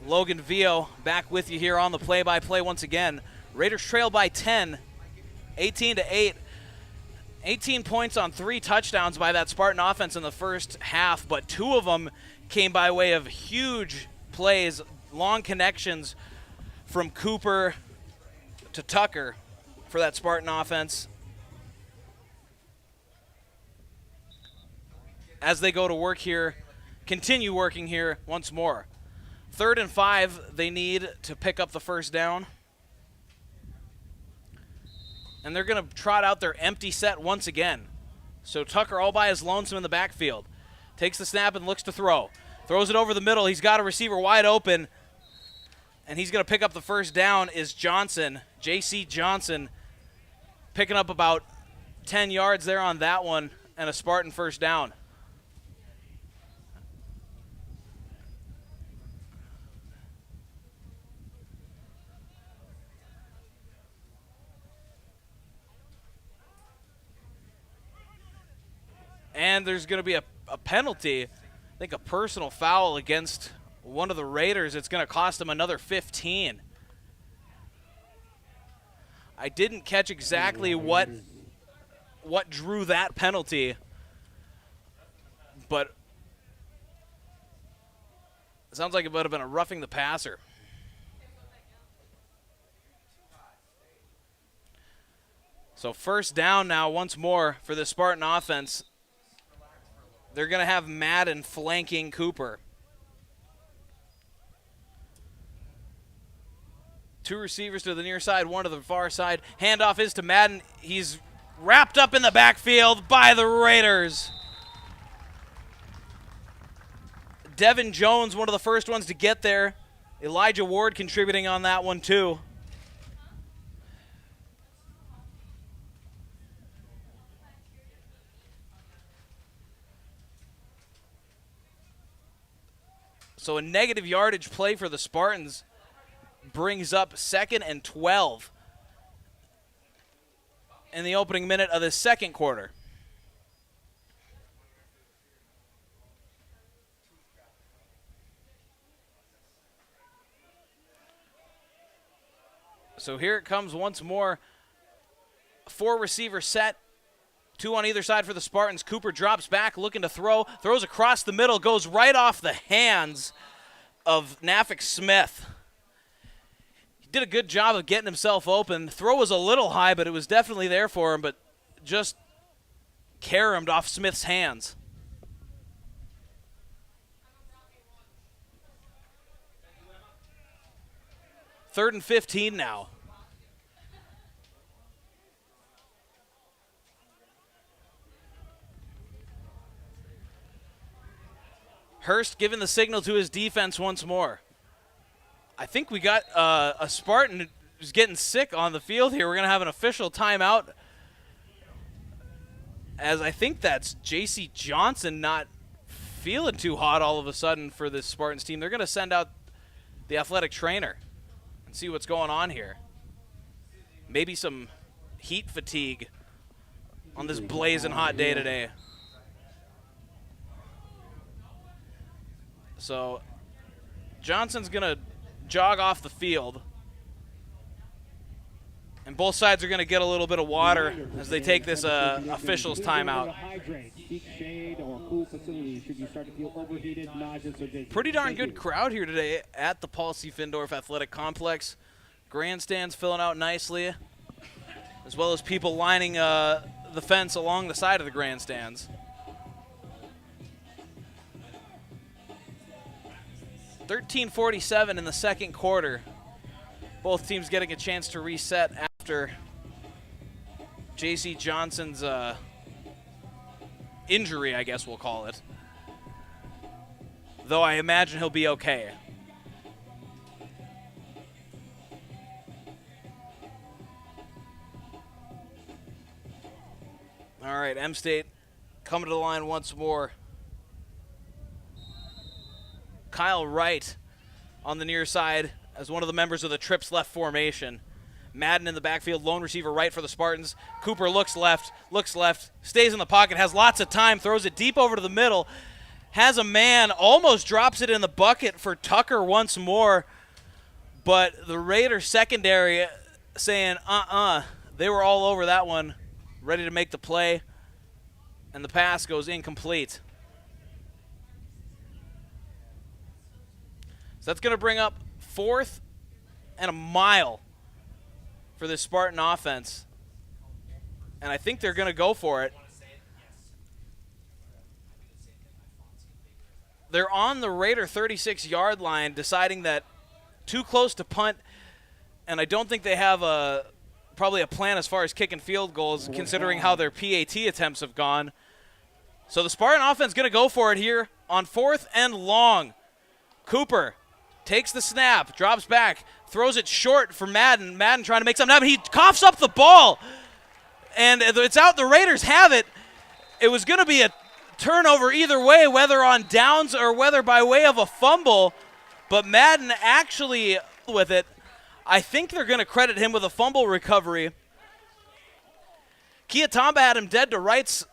Logan Vio back with you here on the play-by-play once again. Raiders trail by 10, 18-8. 18 points on 3 touchdowns by that Spartan offense in the first half, but 2 of them came by way of huge plays, long connections from Cooper to Tucker for that Spartan offense. As they go to work here, continue working here once more. 3rd and 5, they need to pick up the first down. And they're going to trot out their empty set once again. So Tucker all by his lonesome in the backfield. Takes the snap and looks to throw. Throws it over the middle. He's got a receiver wide open. And he's going to pick up the first down is Johnson, J.C. Johnson, picking up about 10 yards there on that one and a Spartan first down. And there's going to be a penalty, I think a personal foul against one of the Raiders. It's going to cost him another 15. I didn't catch exactly what drew that penalty, but it sounds like it would have been a roughing the passer. So first down now once more for the Spartan offense. They're going to have Madden flanking Cooper. 2 receivers to the near side, 1 to the far side. Handoff is to Madden. He's wrapped up in the backfield by the Raiders. Devin Jones, one of the first ones to get there. Elijah Ward contributing on that one too. So a negative yardage play for the Spartans brings up 2nd and 12 in the opening minute of the 2nd quarter. So here it comes once more. 4 receiver set. 2 on either side for the Spartans. Cooper drops back, looking to throw. Throws across the middle, goes right off the hands of Nafik Smith. He did a good job of getting himself open. Throw was a little high, but it was definitely there for him, but just caromed off Smith's hands. Third and 15 now. Hurst giving the signal to his defense once more. I think we got a Spartan who's getting sick on the field here. We're going to have an official timeout, as I think that's J.C. Johnson not feeling too hot all of a sudden for this Spartans team. They're going to send out the athletic trainer and see what's going on here. Maybe some heat fatigue on this blazing hot day today. So Johnson's going to jog off the field, and both sides are going to get a little bit of water as they take this official's timeout. Pretty darn good crowd here today at the Paul C. Findorf Athletic Complex. Grandstands filling out nicely, as well as people lining the fence along the side of the grandstands. 13:47 in the second quarter. Both teams getting a chance to reset after J.C. Johnson's injury, I guess we'll call it. Though I imagine he'll be okay. All right, M-State coming to the line once more. Kyle Wright on the near side as one of the members of the Trips left formation. Madden in the backfield, lone receiver right for the Spartans. Cooper looks left, stays in the pocket, has lots of time, throws it deep over to the middle, has a man, almost drops it in the bucket for Tucker once more, but the Raiders secondary saying, they were all over that one, ready to make the play, and the pass goes incomplete. So that's going to bring up 4th and a mile for this Spartan offense. And I think they're going to go for it. They're on the Raider 36-yard line, deciding that too close to punt, and I don't think they have probably a plan as far as kicking field goals, considering how their PAT attempts have gone. So the Spartan offense is going to go for it here on 4th and long. Cooper takes the snap, drops back, throws it short for Madden. Madden trying to make something happen. He coughs up the ball, and it's out. The Raiders have it. It was going to be a turnover either way, whether on downs or whether by way of a fumble, but Madden actually with it. I think they're going to credit him with a fumble recovery. Kiatamba had him dead to rights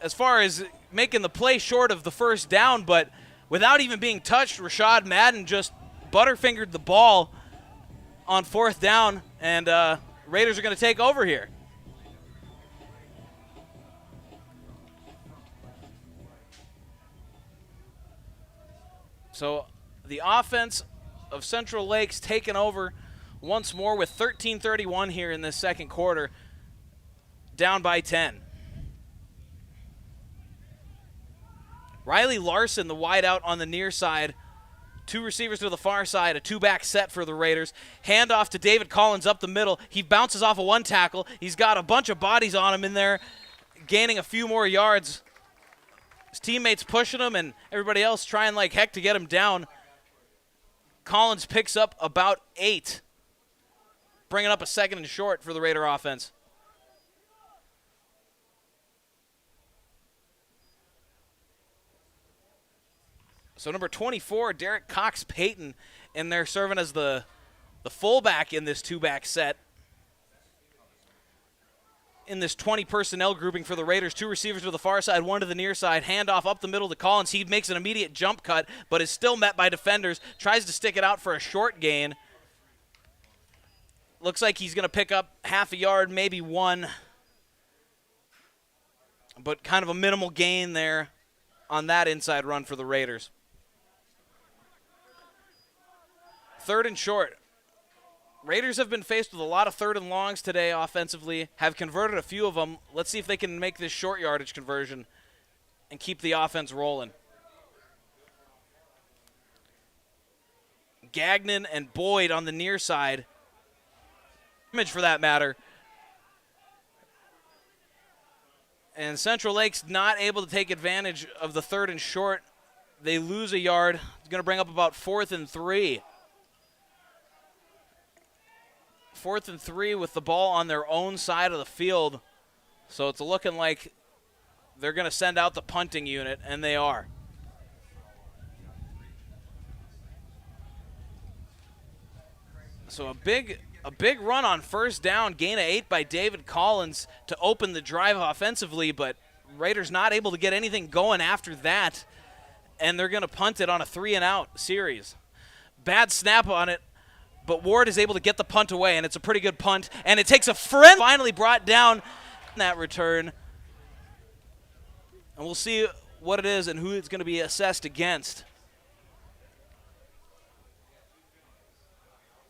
as far as making the play short of the first down, but without even being touched, Rashad Madden just butterfingered the ball on 4th down, and Raiders are going to take over here. So the offense of Central Lakes taken over once more with 13:31 here in this second quarter, down by 10. Riley Larson, the wideout on the near side. 2 receivers to the far side, a 2-back set for the Raiders. Handoff to David Collins up the middle. He bounces off of 1 tackle. He's got a bunch of bodies on him in there, gaining a few more yards. His teammates pushing him and everybody else trying like heck to get him down. Collins picks up about 8, bringing up a 2nd and short for the Raider offense. So number 24, Derek Cox-Payton, in there serving as the fullback in this 2-back set. In this 20 personnel grouping for the Raiders, 2 receivers to the far side, 1 to the near side, handoff up the middle to Collins. He makes an immediate jump cut, but is still met by defenders, tries to stick it out for a short gain. Looks like he's going to pick up half a yard, maybe 1, but kind of a minimal gain there on that inside run for the Raiders. 3rd and short. Raiders have been faced with a lot of 3rd and longs today offensively, have converted a few of them. Let's see if they can make this short yardage conversion and keep the offense rolling. Gagnon and Boyd on the near side. Image for that matter. And Central Lakes not able to take advantage of the 3rd and short They lose a yard. It's going to bring up about 4th and 3. 4th and 3 with the ball on their own side of the field. So it's looking like they're going to send out the punting unit, and they are. So a big run on first down, gain of 8 by David Collins to open the drive offensively, but Raiders not able to get anything going after that, and they're going to punt it on a 3-and-out series. Bad snap on it, but Ward is able to get the punt away, and it's a pretty good punt, and it takes a friend finally brought down in that return. And we'll see what it is and who it's going to be assessed against.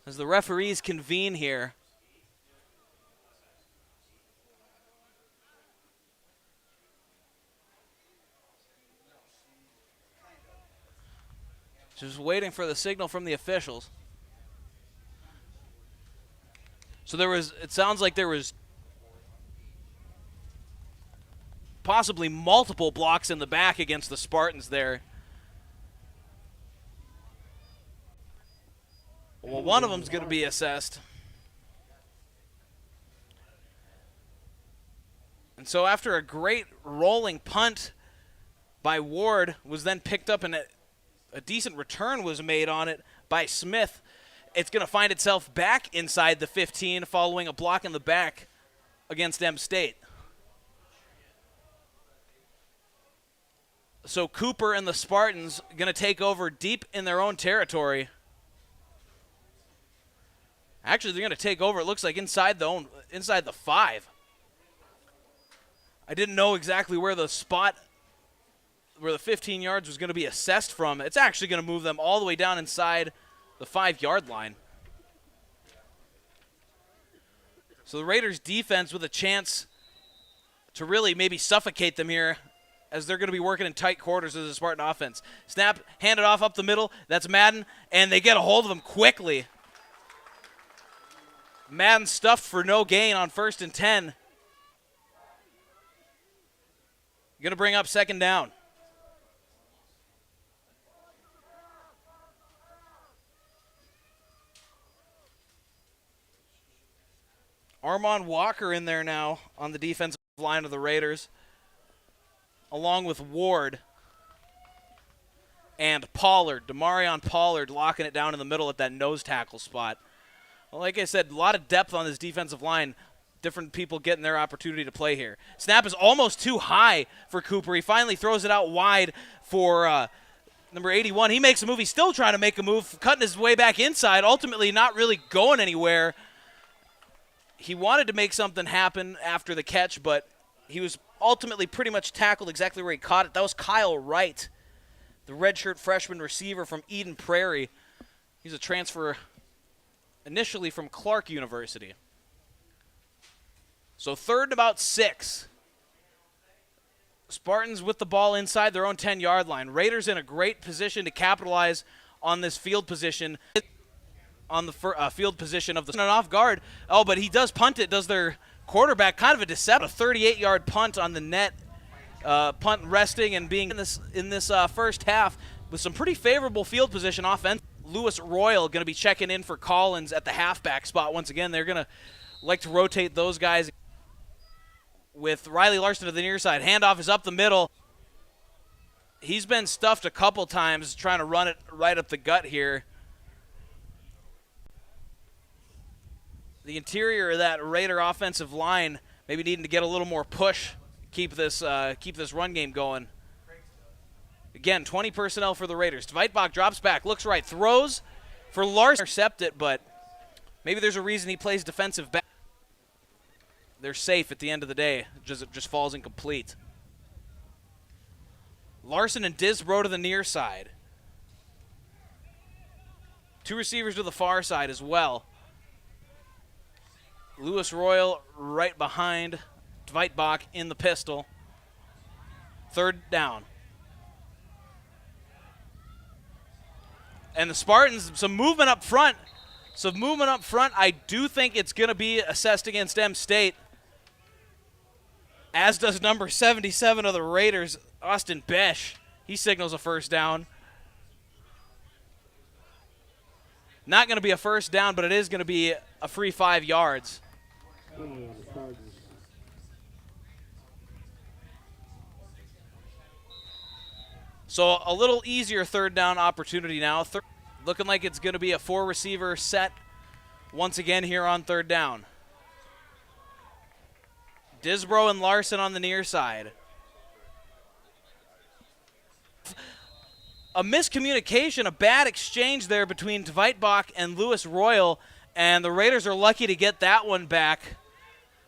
As the referees convene here. Just waiting for the signal from the officials. So it sounds like there was possibly multiple blocks in the back against the Spartans there. Well, one of them is going to be assessed. And so after a great rolling punt by Ward was then picked up and a decent return was made on it by Smith, it's going to find itself back inside the 15 following a block in the back against M State. So Cooper and the Spartans going to take over deep in their own territory. Actually, they're going to take over, it looks like, inside the 5. I didn't know exactly where the spot, where the 15 yards was going to be assessed from. It's actually going to move them all the way down inside the 5-yard line. So the Raiders' defense with a chance to really maybe suffocate them here as they're going to be working in tight quarters as a Spartan offense. Snap, hand it off up the middle. That's Madden, and they get a hold of him quickly. Madden stuffed for no gain on 1st and 10. Going to bring up 2nd down. Armand Walker in there now on the defensive line of the Raiders, along with Ward and Pollard. Demarion Pollard locking it down in the middle at that nose tackle spot. Well, like I said, a lot of depth on this defensive line. Different people getting their opportunity to play here. Snap is almost too high for Cooper. He finally throws it out wide for number 81. He makes a move. He's still trying to make a move, cutting his way back inside, ultimately not really going anywhere. He wanted to make something happen after the catch, but he was ultimately pretty much tackled exactly where he caught it. That was Kyle Wright, the redshirt freshman receiver from Eden Prairie. He's a transfer initially from Clark University. So 3rd and about 6. Spartans with the ball inside their own 10-yard line. Raiders in a great position to capitalize on this field position. On the field position of the off guard. Oh, but he does punt it. Does their quarterback kind of a deception? A 38-yard punt on the net. Punt resting and being in this first half with some pretty favorable field position offense. Lewis Royal going to be checking in for Collins at the halfback spot. Once again, they're going to like to rotate those guys with Riley Larson to the near side. Handoff is up the middle. He's been stuffed a couple times trying to run it right up the gut here. The interior of that Raider offensive line maybe needing to get a little more push, keep this run game going. Again, 20 personnel for the Raiders. Dwightbach drops back, looks right, throws for Larson. Intercept it, but maybe there's a reason he plays defensive back. They're safe at the end of the day. It just falls incomplete. Larson and Disbro to the near side. 2 receivers to the far side as well. Lewis Royal right behind Dwightbach in the pistol. 3rd down. And the Spartans, some movement up front. I do think it's going to be assessed against M State, as does number 77 of the Raiders, Austin Besh. He signals a first down. Not going to be a first down, but it is going to be a free 5 yards. So a little easier third down opportunity now. Looking like it's going to be a 4-receiver set once again here on third down. Disbro and Larson on the near side. A miscommunication, a bad exchange there between Tveitbach and Lewis Royal, and the Raiders are lucky to get that one back.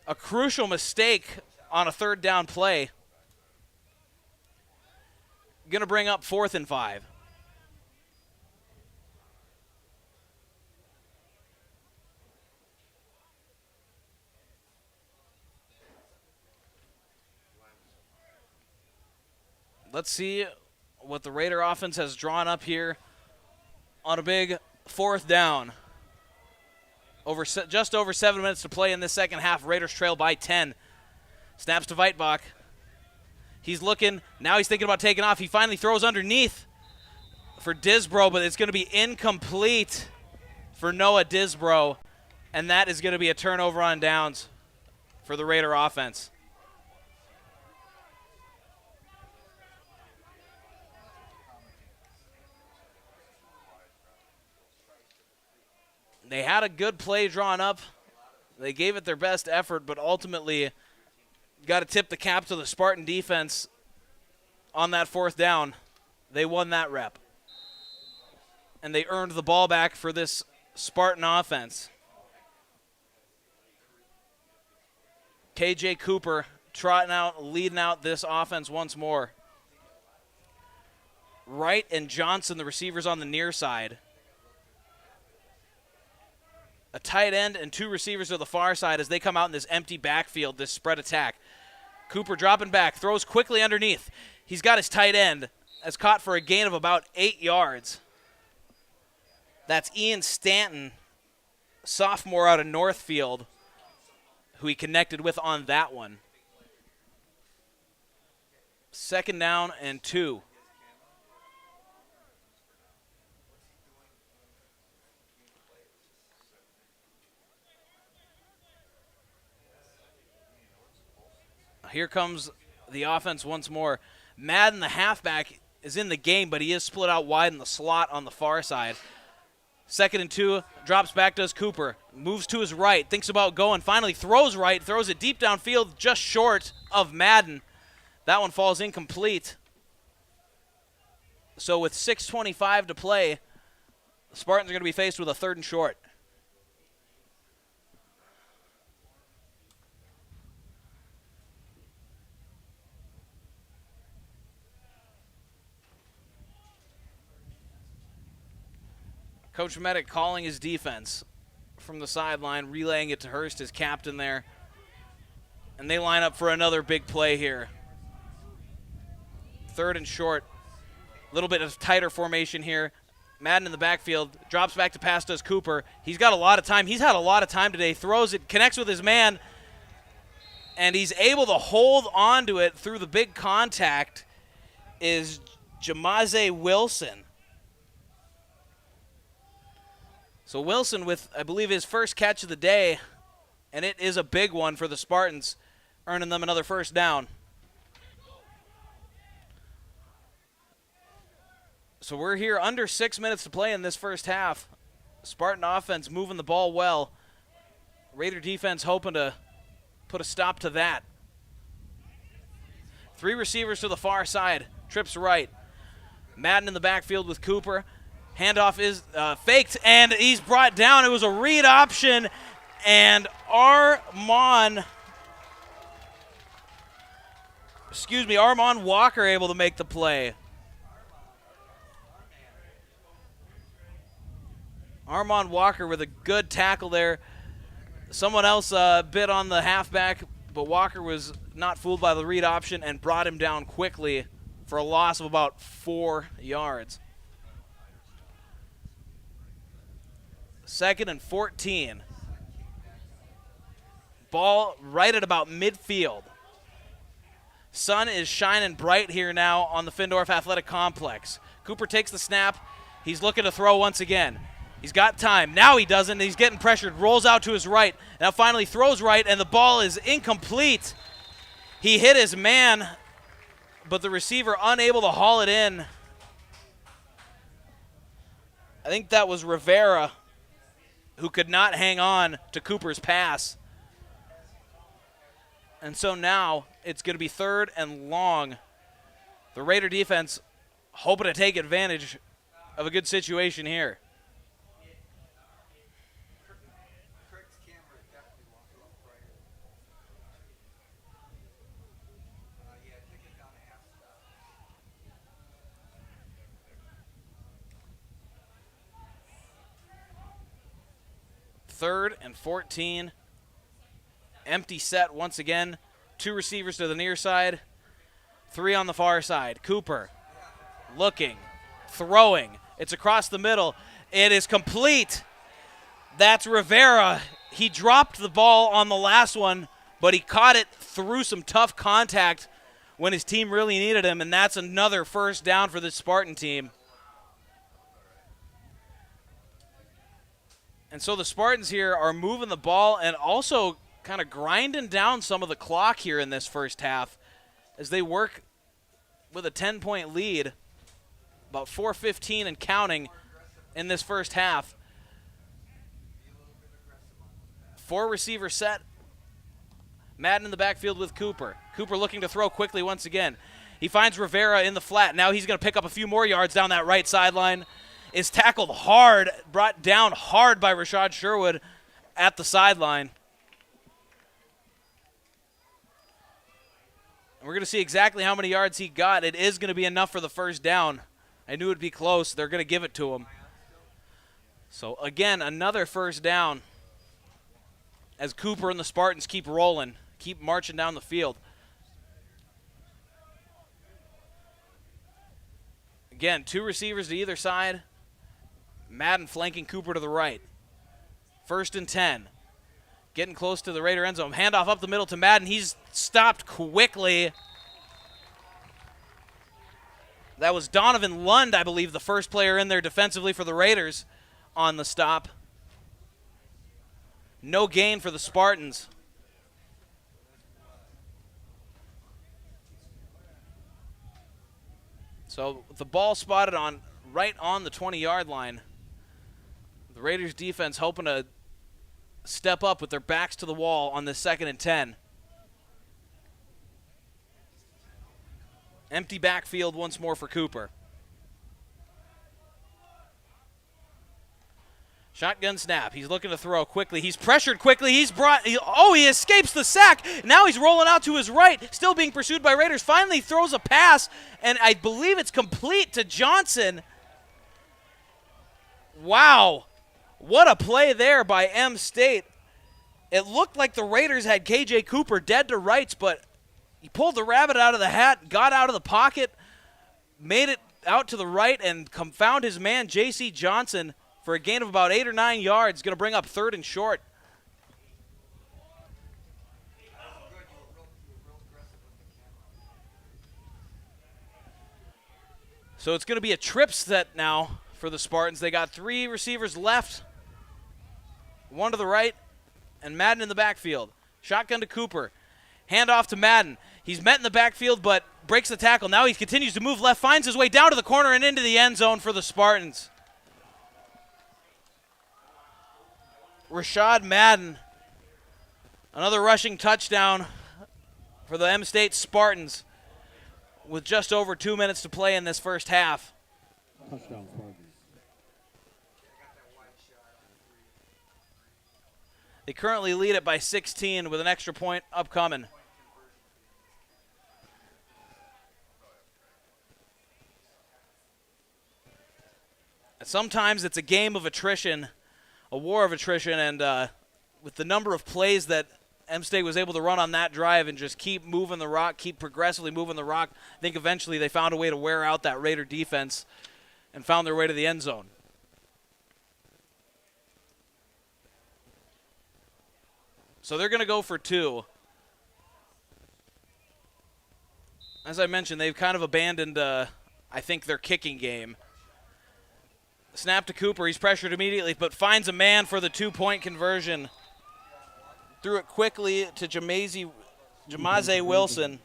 A crucial mistake on a third down play. Going to bring up 4th and 5. Let's see what the Raider offense has drawn up here on a big 4th down. Just over 7 minutes to play in this second half. Raiders trail by 10. Snaps to Tveitbach. He's looking. Now he's thinking about taking off. He finally throws underneath for Disbro, but it's going to be incomplete for Noah Disbro, and that is going to be a turnover on downs for the Raider offense. They had a good play drawn up. They gave it their best effort, but ultimately got to tip the cap to the Spartan defense on that 4th down. They won that rep. And they earned the ball back for this Spartan offense. KJ Cooper trotting out, leading out this offense once more. Wright and Johnson, the receivers on the near side. A tight end and 2 receivers to the far side as they come out in this empty backfield, this spread attack. Cooper dropping back, throws quickly underneath. He's got his tight end as caught for a gain of about 8 yards. That's Ian Stanton, sophomore out of Northfield, who he connected with on that one. 2nd down and 2. Here comes the offense once more. Madden, the halfback, is in the game, but he is split out wide in the slot on the far side. 2nd and 2, drops back, does Cooper. Moves to his right, thinks about going, finally throws right, throws it deep downfield, just short of Madden. That one falls incomplete. So with 6:25 to play, the Spartans are going to be faced with a 3rd and short. Coach Medic calling his defense from the sideline, relaying it to Hurst, his captain there. And they line up for another big play here. 3rd and short. A little bit of tighter formation here. Madden in the backfield, drops back to pass, does Cooper. He's got a lot of time. He's had a lot of time today. Throws it, connects with his man, and he's able to hold on to it through the big contact is Jamaze Wilson. So Wilson with, I believe, his first catch of the day, and it is a big one for the Spartans, earning them another 1st down. So we're here under 6 minutes to play in this first half. Spartan offense moving the ball well. Raider defense hoping to put a stop to that. 3 receivers to the far side. Trips right. Madden in the backfield with Cooper. Handoff is faked, and he's brought down. It was a read option, and Armand Walker able to make the play. Armand Walker with a good tackle there. Someone else bit on the halfback, but Walker was not fooled by the read option and brought him down quickly for a loss of about 4 yards. 2nd and 14. Ball right at about midfield. Sun is shining bright here now on the Findorf Athletic Complex. Cooper takes the snap. He's looking to throw once again. He's got time. Now he doesn't. He's getting pressured. Rolls out to his right. Now finally throws right, and the ball is incomplete. He hit his man, but the receiver unable to haul it in. I think that was Rivera who could not hang on to Cooper's pass. And so now it's going to be 3rd and long. The Raider defense hoping to take advantage of a good situation here. Third and 14. Empty set once again. 2 receivers to the near side. 3 on the far side. Cooper looking, throwing. It's across the middle. It is complete. That's Rivera. He dropped the ball on the last one, but he caught it through some tough contact when his team really needed him, and that's another first down for the Spartan team. And so the Spartans here are moving the ball and also kind of grinding down some of the clock here in this first half as they work with a 10-point lead, about 4:15 and counting in this first half. 4 receiver set. Madden in the backfield with Cooper. Cooper looking to throw quickly once again. He finds Rivera in the flat. Now he's going to pick up a few more yards down that right sideline. Is tackled hard, brought down hard by Rashad Sherwood at the sideline. And we're going to see exactly how many yards he got. It is going to be enough for the first down. I knew it would be close. They're going to give it to him. So, again, another first down as Cooper and the Spartans keep rolling, keep marching down the field. Again, 2 receivers to either side. Madden flanking Cooper to the right. 1st and 10. Getting close to the Raider end zone. Handoff up the middle to Madden. He's stopped quickly. That was Donovan Lund, I believe, the first player in there defensively for the Raiders on the stop. No gain for the Spartans. So the ball spotted on right on the 20-yard line. The Raiders defense hoping to step up with their backs to the wall on this 2nd and 10. Empty backfield once more for Cooper. Shotgun snap. He's looking to throw quickly. He's pressured quickly. He escapes the sack. Now he's rolling out to his right, still being pursued by Raiders. Finally throws a pass, and I believe it's complete to Johnson. Wow. What a play there by M State. It looked like the Raiders had KJ Cooper dead to rights, but he pulled the rabbit out of the hat, got out of the pocket, made it out to the right, and found his man, J.C. Johnson, for a gain of about 8 or 9 yards. Going to bring up 3rd and short. So it's going to be a trip set now for the Spartans. They got 3 receivers left, 1 to the right, and Madden in the backfield. Shotgun to Cooper. Handoff to Madden. He's met in the backfield, but breaks the tackle. Now he continues to move left, finds his way down to the corner and into the end zone for the Spartans. Rashad Madden, another rushing touchdown for the M State Spartans with just over 2 minutes to play in this first half. Touchdown, Spartans. They currently lead it by 16 with an extra point upcoming. Sometimes it's a game of attrition, a war of attrition, and with the number of plays that M State was able to run on that drive and just keep moving the rock, keep progressively moving the rock, I think eventually they found a way to wear out that Raider defense and found their way to the end zone. So they're going to go for 2. As I mentioned, they've kind of abandoned, I think, their kicking game. Snap to Cooper. He's pressured immediately, but finds a man for the 2-point conversion. Threw it quickly to Jamaze Wilson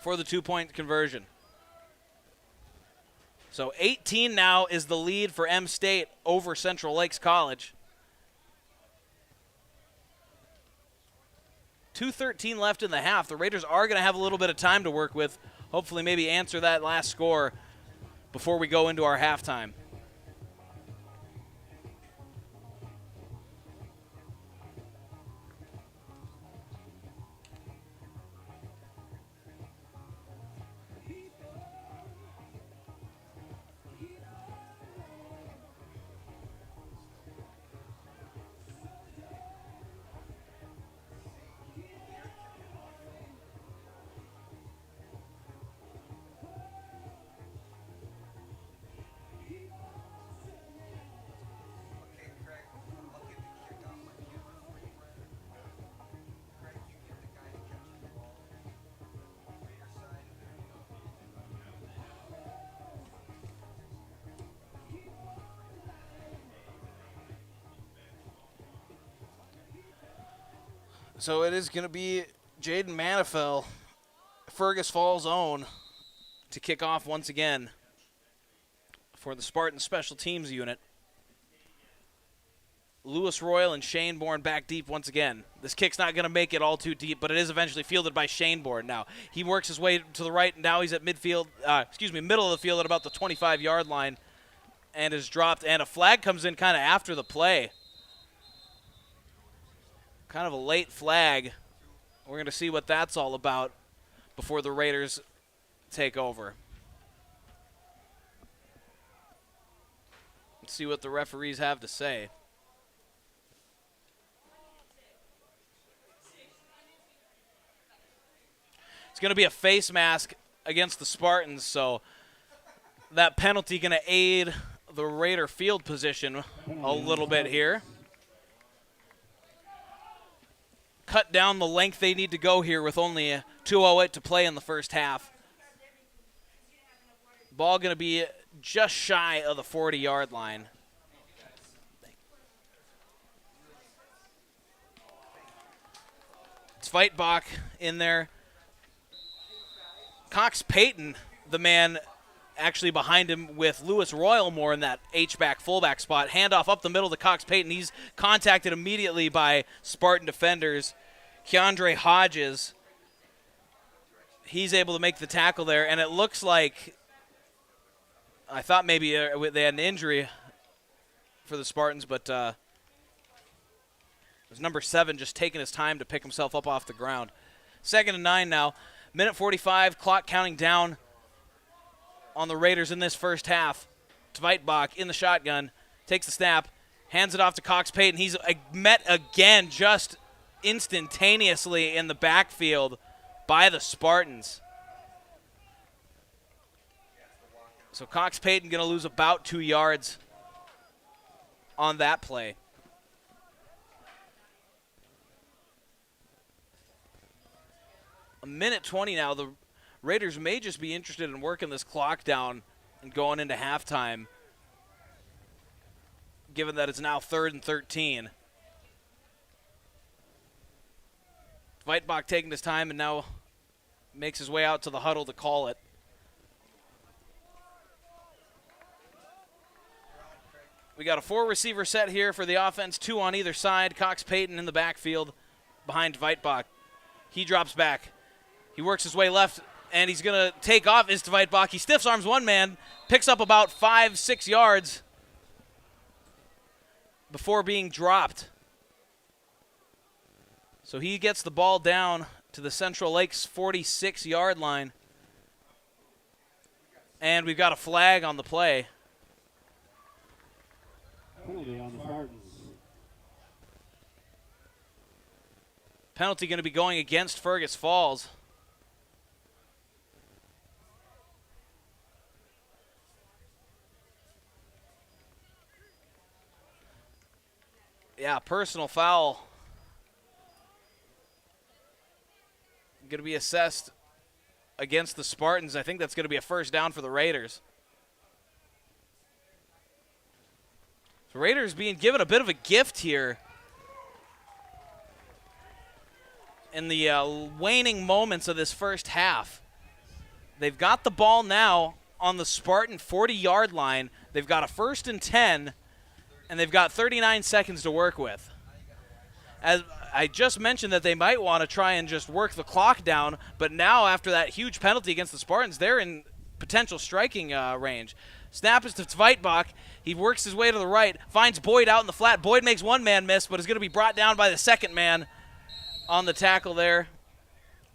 for the 2-point conversion. So 18 now is the lead for M State over Central Lakes College. 2:13 left in the half. The Raiders are going to have a little bit of time to work with. Hopefully maybe answer that last score before we go into our halftime. So it is going to be Jaden Manifel, Fergus Falls' own, to kick off once again for the Spartans Special Teams unit. Lewis Royal and Shane Bourne back deep once again. This kick's not going to make it all too deep, but it is eventually fielded by Shane Bourne. Now, he works his way to the right, and now he's at middle of the field at about the 25-yard line, and is dropped, and a flag comes in kind of after the play. Kind of a late flag. We're going to see what that's all about before the Raiders take over. Let's see what the referees have to say. It's going to be a face mask against the Spartans, so that penalty going to aid the Raider field position a little bit here. Cut down the length they need to go here with only a 2:08 to play in the first half. Ball going to be just shy of the 40-yard line. It's Feitbach in there. Cox Payton, the man actually behind him with Lewis Royal more in that H-back, fullback spot. Handoff up the middle to Cox Payton. He's contacted immediately by Spartan defenders. Keandre Hodges, he's able to make the tackle there, and it looks like, I thought maybe they had an injury for the Spartans, but it was number 7 just taking his time to pick himself up off the ground. 2nd and 9 now. Minute 45, clock counting down on the Raiders in this first half. Tvitbach in the shotgun, takes the snap, hands it off to Cox Payton. He's met again just instantaneously in the backfield by the Spartans. So Cox Payton going to lose about 2 yards on that play. A minute 20 now. The Raiders may just be interested in working this clock down and going into halftime, given that it's now 3rd and 13. Weitbach taking his time and now makes his way out to the huddle to call it. We got a 4-receiver set here for the offense, 2 on either side. Cox Payton in the backfield behind Weitbach. He drops back. He works his way left, and he's going to take off is Weitbach. He stiffs arms one man, picks up about 5-6 yards before being dropped. So he gets the ball down to the Central Lakes 46-yard line. And we've got a flag on the play. Penalty on the Spartans. Penalty going to be going against Fergus Falls. Yeah, personal foul. Going to be assessed against the Spartans. I think that's going to be a first down for the Raiders. The Raiders being given a bit of a gift here in the waning moments of this first half. They've got the ball now on the Spartan 40-yard line. They've got a 1st and 10, and they've got 39 seconds to work with. As I just mentioned that they might want to try and just work the clock down, but now after that huge penalty against the Spartans, they're in potential striking range. Snap is to Zweitbach. He works his way to the right, finds Boyd out in the flat. Boyd makes one man miss, but is going to be brought down by the second man on the tackle there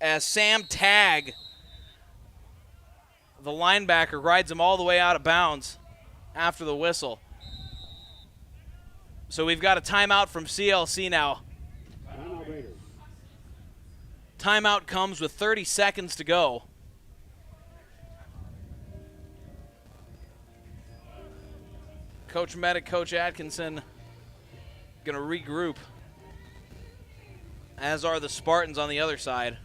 as Sam Tagg, the linebacker, rides him all the way out of bounds after the whistle. So we've got a timeout from CLC now. Timeout comes with 30 seconds to go. Coach Medic, Coach Atkinson going to regroup, as are the Spartans on the other side.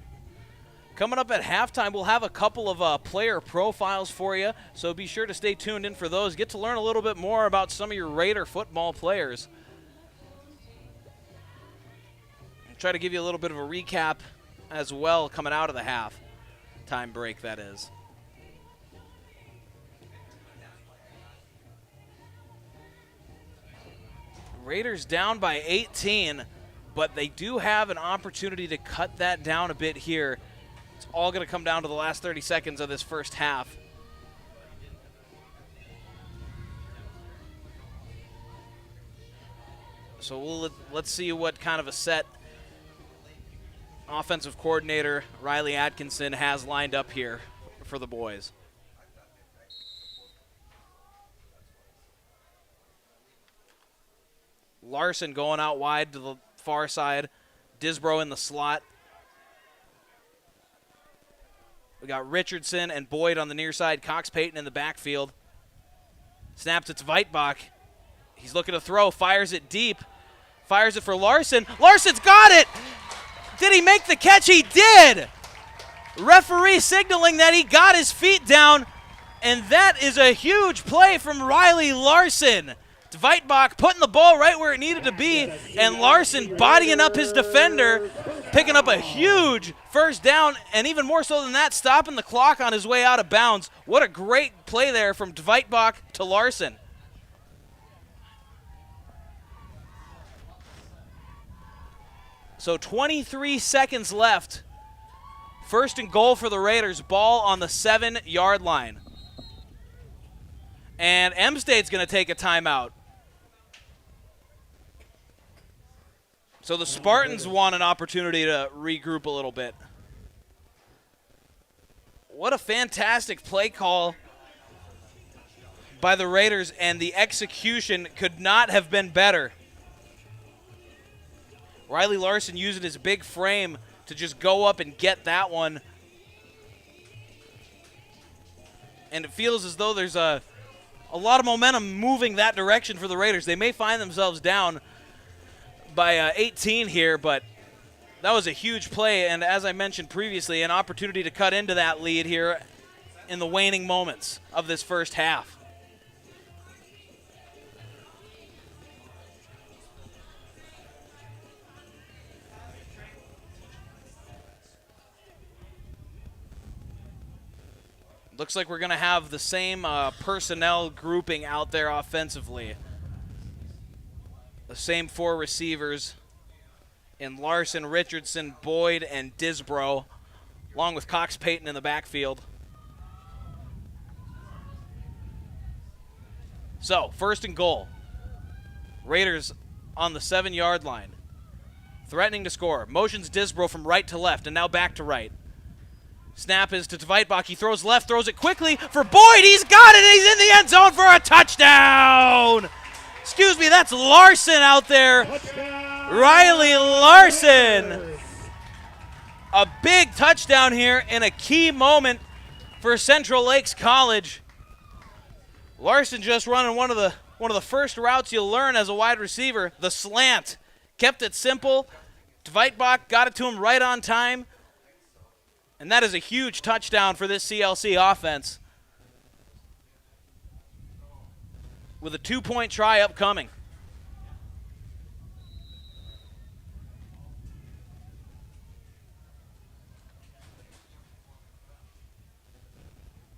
Coming up at halftime, we'll have a couple of player profiles for you, so be sure to stay tuned in for those. Get to learn a little bit more about some of your Raider football players. Try to give you a little bit of a recap as well coming out of the half-time break, that is. Raiders down by 18, but they do have an opportunity to cut that down a bit here. It's all going to come down to the last 30 seconds of this first half. So let's see what kind of a set offensive coordinator Riley Atkinson has lined up here for the boys. Larson going out wide to the far side. Disbro in the slot. We got Richardson and Boyd on the near side. Cox Payton in the backfield. Snaps it to Zweitbach. He's looking to throw. Fires it deep. Fires it for Larson. Larson's got it! Did he make the catch? He did! Referee signaling that he got his feet down, and that is a huge play from Riley Larson. Zweitbach putting the ball right where it needed to be, and Larson bodying up his defender, picking up a huge first down, and even more so than that, stopping the clock on his way out of bounds. What a great play there from Zweitbach to Larson. So 23 seconds left. 1st and goal for the Raiders. Ball on the 7-yard line. And M-State's going to take a timeout. So the Spartans want an opportunity to regroup a little bit. What a fantastic play call by the Raiders, and the execution could not have been better. Riley Larson using his big frame to just go up and get that one. And it feels as though there's a lot of momentum moving that direction for the Raiders. They may find themselves down by 18 here, but that was a huge play. And as I mentioned previously, an opportunity to cut into that lead here in the waning moments of this first half. Looks like we're going to have the same personnel grouping out there offensively. The same 4 receivers in Larson, Richardson, Boyd, and Disbro, along with Cox Payton in the backfield. So, 1st and goal. Raiders on the 7-yard line. Threatening to score. Motions Disbro from right to left, and now back to right. Snap is to Zweitbach. He throws left, throws it quickly for Boyd. He's got it. He's in the end zone for a touchdown. Excuse me, that's Larson out there. Touchdown. Riley Larson. A big touchdown here in a key moment for Central Lakes College. Larson just running one of the first routes you'll learn as a wide receiver, the slant. Kept it simple. Zweitbach got it to him right on time. And that is a huge touchdown for this CLC offense, with a 2-point try upcoming.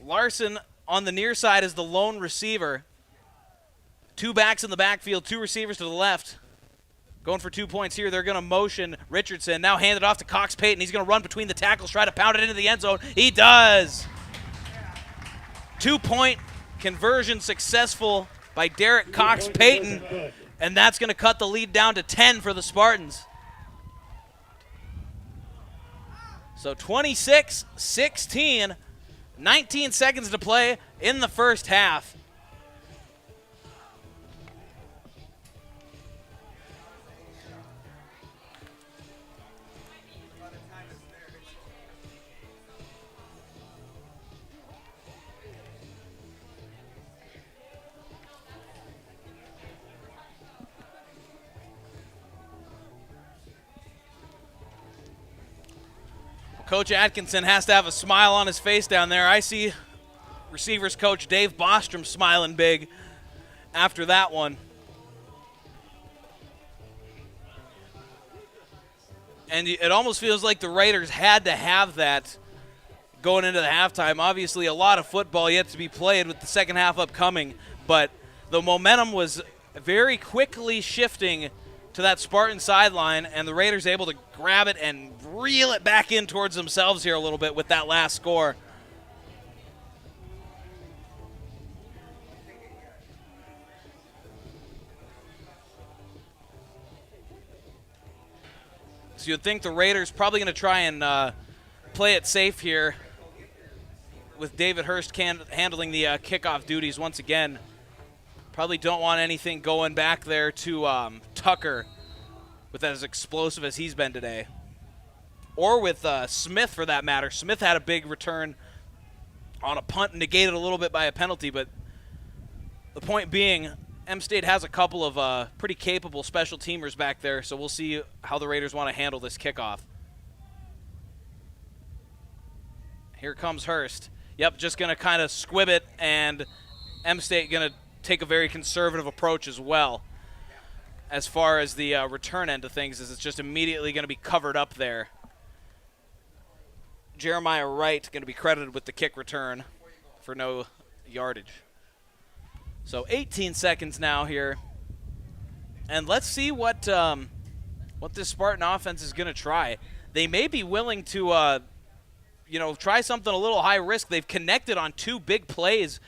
Larson on the near side is the lone receiver. 2 backs in the backfield, 2 receivers to the left. Going for 2 points here. They're going to motion Richardson. Now hand it off to Cox Payton. He's going to run between the tackles, try to pound it into the end zone. He does. 2-point conversion successful by Derek Cox Payton. And that's going to cut the lead down to 10 for the Spartans. So 26-16. 19 seconds to play in the first half. Coach Atkinson has to have a smile on his face down there. I see receivers coach Dave Bostrom smiling big after that one. And it almost feels like the Raiders had to have that going into the halftime. Obviously, a lot of football yet to be played with the second half upcoming, but the momentum was very quickly shifting to that Spartan sideline, and the Raiders able to grab it and reel it back in towards themselves here a little bit with that last score. So you'd think the Raiders probably going to try and play it safe here with David Hurst handling the kickoff duties once again. Probably don't want anything going back there to Tucker with as explosive as he's been today. Or with Smith, for that matter. Smith had a big return on a punt, negated a little bit by a penalty, but the point being, M-State has a couple of pretty capable special teamers back there, so we'll see how the Raiders want to handle this kickoff. Here comes Hurst. Yep, just going to kind of squib it, and M-State going to take a very conservative approach as well as far as the return end of things, as it's just immediately going to be covered up there. Jeremiah Wright going to be credited with the kick return for no yardage. So 18 seconds now here. And let's see what this Spartan offense is going to try. They may be willing to, try something a little high risk. They've connected on 2 big plays.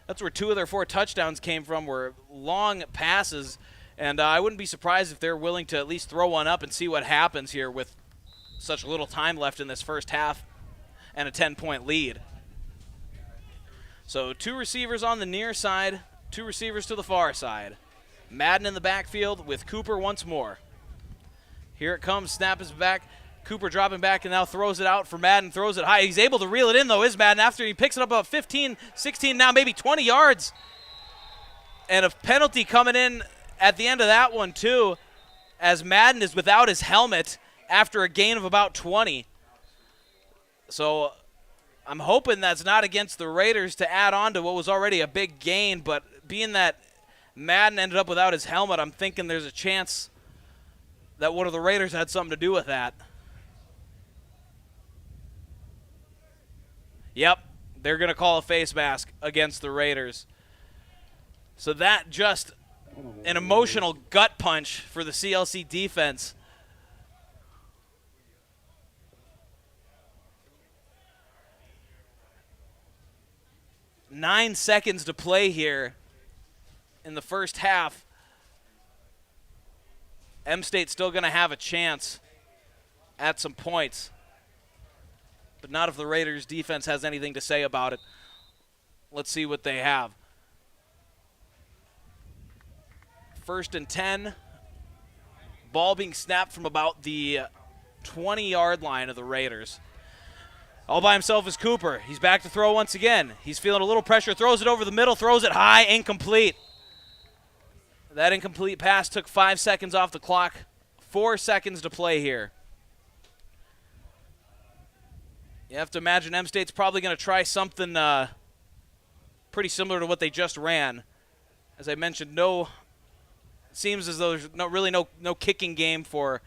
That's where 2 of their 4 touchdowns came from, were long passes. And I wouldn't be surprised if they're willing to at least throw one up and see what happens here with such little time left in this first half and a 10-point lead. So 2 receivers on the near side, 2 receivers to the far side. Madden in the backfield with Cooper once more. Here it comes, snap is back. Cooper dropping back and now throws it out for Madden, throws it high. He's able to reel it in, though, is Madden, after he picks it up about 15, 16, now maybe 20 yards. And a penalty coming in at the end of that one, too, as Madden is without his helmet after a gain of about 20. So I'm hoping that's not against the Raiders to add on to what was already a big gain, but being that Madden ended up without his helmet, I'm thinking there's a chance that one of the Raiders had something to do with that. Yep, they're going to call a face mask against the Raiders. So that just an emotional gut punch for the CLC defense. Nine seconds to play here in the first half. M-State's still going to have a chance at some points, but not if the Raiders' defense has anything to say about it. Let's see what they have. 1st and 10. Ball being snapped from about the 20-yard line of the Raiders. All by himself is Cooper. He's back to throw once again. He's feeling a little pressure, throws it over the middle, throws it high, incomplete. That incomplete pass took 5 seconds off the clock. 4 seconds to play here. You have to imagine M State's probably going to try something pretty similar to what they just ran. As I mentioned, it seems as though there's no kicking game for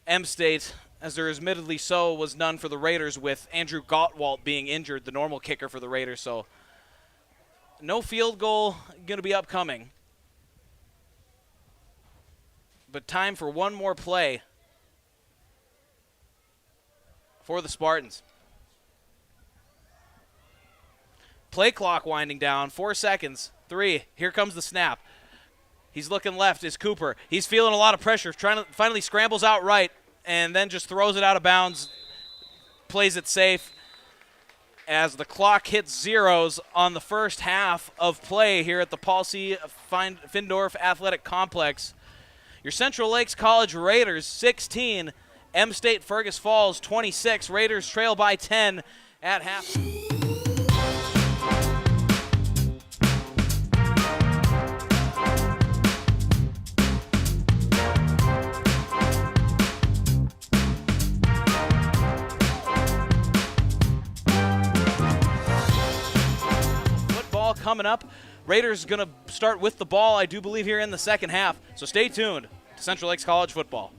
M State, as there admittedly so was none for the Raiders with Andrew Gottwalt being injured, the normal kicker for the Raiders. So no field goal going to be upcoming. But time for one more play for the Spartans. Play clock winding down, 4 seconds, 3, here comes the snap. He's looking left, is Cooper. He's feeling a lot of pressure, finally scrambles out right, and then just throws it out of bounds, plays it safe as the clock hits zeros on the first half of play here at the Paul C. Findorf Athletic Complex. Your Central Lakes College Raiders 16, M State Fergus Falls 26. Raiders trail by 10 at half. Football coming up. Raiders going to start with the ball, I do believe, here in the second half. So stay tuned to Central Lakes College football.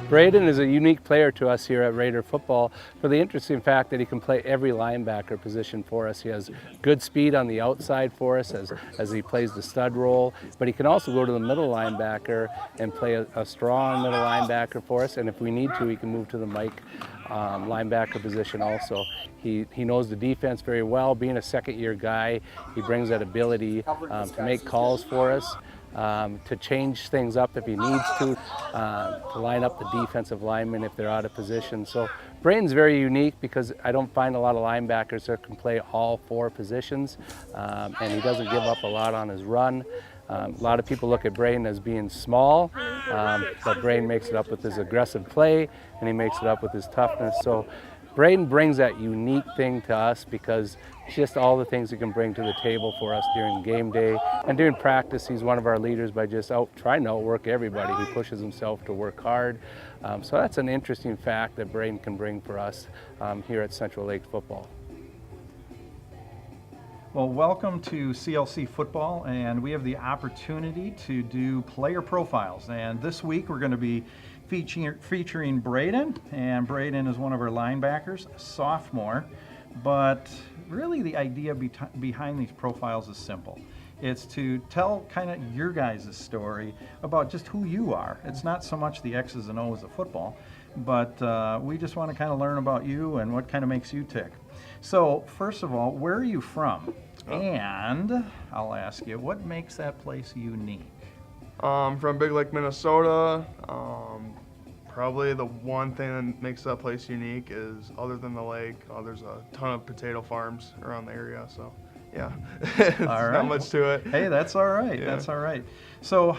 Braden is a unique player to us here at Raider football for the interesting fact that he can play every linebacker position for us. He has good speed on the outside for us as he plays the stud role, but he can also go to the middle linebacker and play a strong middle linebacker for us, and if we need to, he can move to the Mike linebacker position also. He knows the defense very well. Being a second-year guy, he brings that ability to make calls for us. To change things up if he needs to line up the defensive linemen if they're out of position. So Braden's very unique because I don't find a lot of linebackers that can play all 4 positions, and he doesn't give up a lot on his run. A lot of people look at Braden as being small, but Braden makes it up with his aggressive play, and he makes it up with his toughness. So Braden brings that unique thing to us because it's just all the things he can bring to the table for us during game day. And during practice, he's one of our leaders by just trying to outwork everybody. He pushes himself to work hard. So that's an interesting fact that Braden can bring for us here at Central Lakes football. Well, welcome to CLC football, and we have the opportunity to do player profiles. And this week we're going to be featuring Braden, and Braden is one of our linebackers, a sophomore. But really the idea behind these profiles is simple. It's to tell kind of your guys' story about just who you are. It's not so much the X's and O's of football, but we just want to kind of learn about you and what kind of makes you tick. So first of all, where are you from? And I'll ask you, what makes that place unique? From Big Lake, Minnesota. Probably the one thing that makes that place unique is, other than the lake, there's a ton of potato farms around the area, so yeah. Not much to it. Hey, that's all right. Yeah. That's all right. So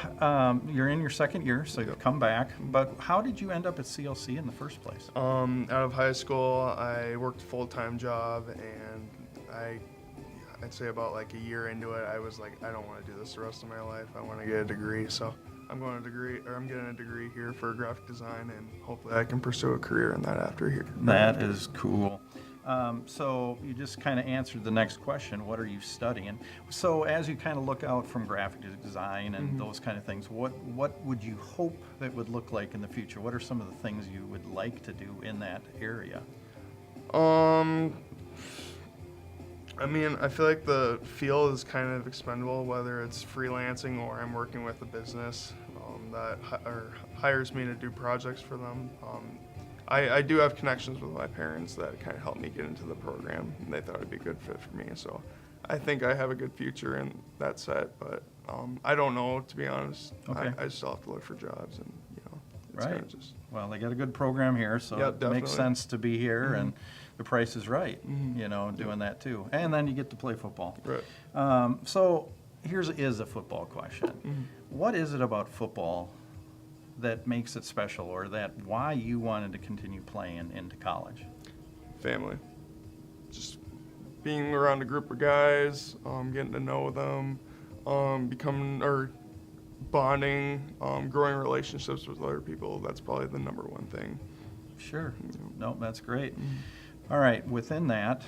you're in your second year, so you've come back, but how did you end up at CLC in the first place? Out of high school, I worked a full-time job, and I'd say about like a year into it, I was like, I don't want to do this the rest of my life. I want to get a degree, so I'm getting a degree here for graphic design, and hopefully I can pursue a career in that after here. That is cool. So you just kind of answered the next question, what are you studying? So as you kind of look out from graphic design and those kind of things, what would you hope that would look like in the future? What are some of the things you would like to do in that area? I mean, I feel like the field is kind of expendable, whether it's freelancing or I'm working with a business that hires me to do projects for them. I do have connections with my parents that kind of helped me get into the program, and they thought it'd be a good fit for me. So I think I have a good future in that set, but I don't know, to be honest. Okay. I still have to look for jobs, and it's kind of just. Well, they got a good program here, so it makes sense to be here, and the price is right, doing that too. And then you get to play football. Right. So here's a football question. What is it about football that makes it special, or that why you wanted to continue playing into college? Family. Just being around a group of guys, getting to know them, bonding, growing relationships with other people. That's probably the number one thing. Sure. No, that's great. All right, within that,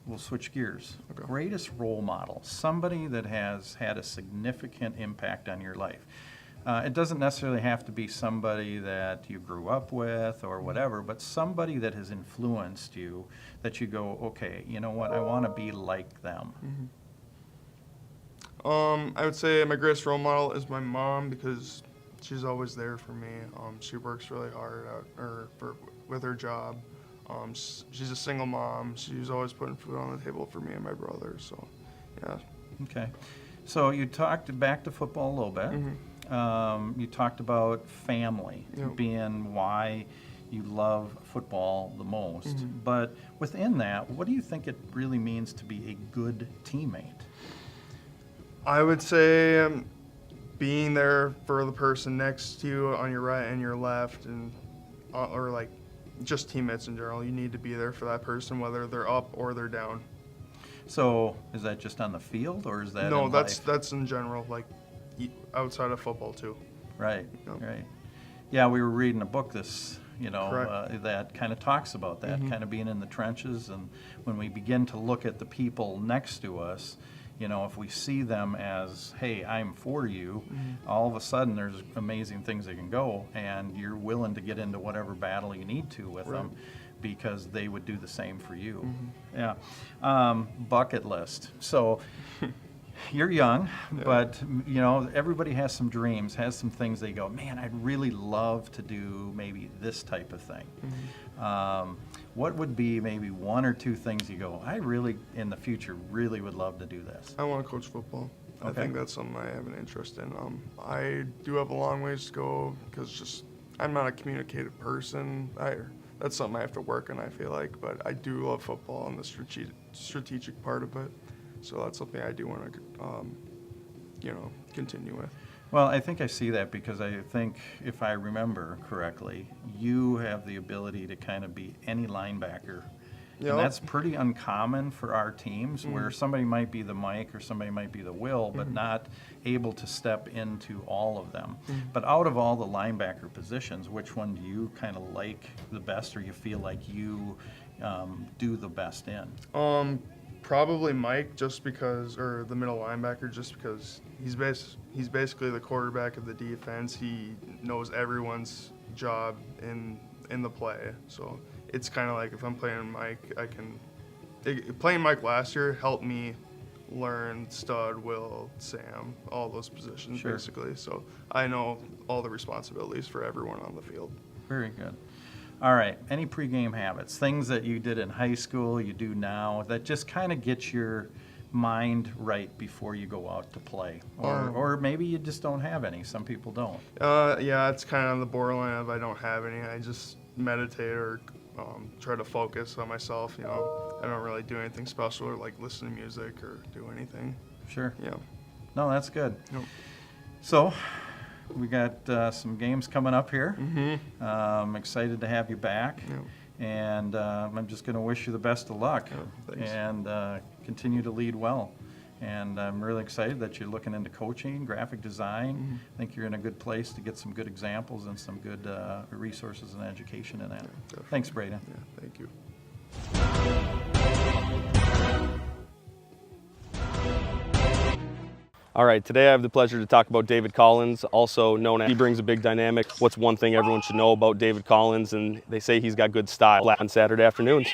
we'll switch gears. Okay. Greatest role model, somebody that has had a significant impact on your life. It doesn't necessarily have to be somebody that you grew up with or whatever, but somebody that has influenced you, that you go, okay, you know what, I want to be like them. I would say my greatest role model is my mom, because she's always there for me. She works really hard with her job. She's a single mom. She's always putting food on the table for me and my brother. So, yeah. Okay. So you talked back to football a little bit. You talked about family being why you love football the most. But within that, what do you think it really means to be a good teammate? I would say being there for the person next to you on your right and your left, and or like just teammates in general. You need to be there for that person, whether they're up or they're down. So is that just on the field, or is that no? In that's in general, like outside of football too. Right. Right. Yeah, we were reading a book that kind of talks about that, kind of being in the trenches, and when we begin to look at the people next to us, if we see them as, hey, I'm for you, all of a sudden there's amazing things that can go, and you're willing to get into whatever battle you need to with them, because they would do the same for you. Yeah. Bucket list. So you're young, but everybody has some dreams, has some things they go, man, I'd really love to do maybe this type of thing. What would be maybe one or two things you go, I really, in the future, really would love to do this? I want to coach football. Okay. I think that's something I have an interest in. I do have a long ways to go, because I'm not a communicative person. That's something I have to work on, I feel like. But I do love football and the strategic part of it. So that's something I do want to, continue with. Well, I think I see that, because I think, if I remember correctly, you have the ability to kind of be any linebacker. Yep. And that's pretty uncommon for our teams, where somebody might be the Mike or somebody might be the Will, but not able to step into all of them. But out of all the linebacker positions, which one do you kind of like the best, or you feel like you do the best in? Probably Mike, or the middle linebacker, just because he's basically the quarterback of the defense. He knows everyone's job in the play. So it's kind of like, if I'm playing Mike, playing Mike last year helped me learn stud, Will, Sam, all those positions basically. So I know all the responsibilities for everyone on the field. Very good. All right, any pregame habits, things that you did in high school, you do now, that just kind of get your mind right before you go out to play? Or maybe you just don't have any. Some people don't. Yeah, it's kind of on the borderline of I don't have any. I just meditate or try to focus on myself. I don't really do anything special, or like listen to music or do anything. Sure. Yeah. No, that's good. Yep. So we got some games coming up here. I'm excited to have you back. Yep. And I'm just going to wish you the best of luck, and continue to lead well. And I'm really excited that you're looking into coaching, graphic design. I think you're in a good place to get some good examples and some good resources and education in that. Yeah, thanks, Braden. Yeah, thank you. All right, today I have the pleasure to talk about David Collins, also known as, he brings a big dynamic. What's one thing everyone should know about David Collins? And they say he's got good style on Saturday afternoons.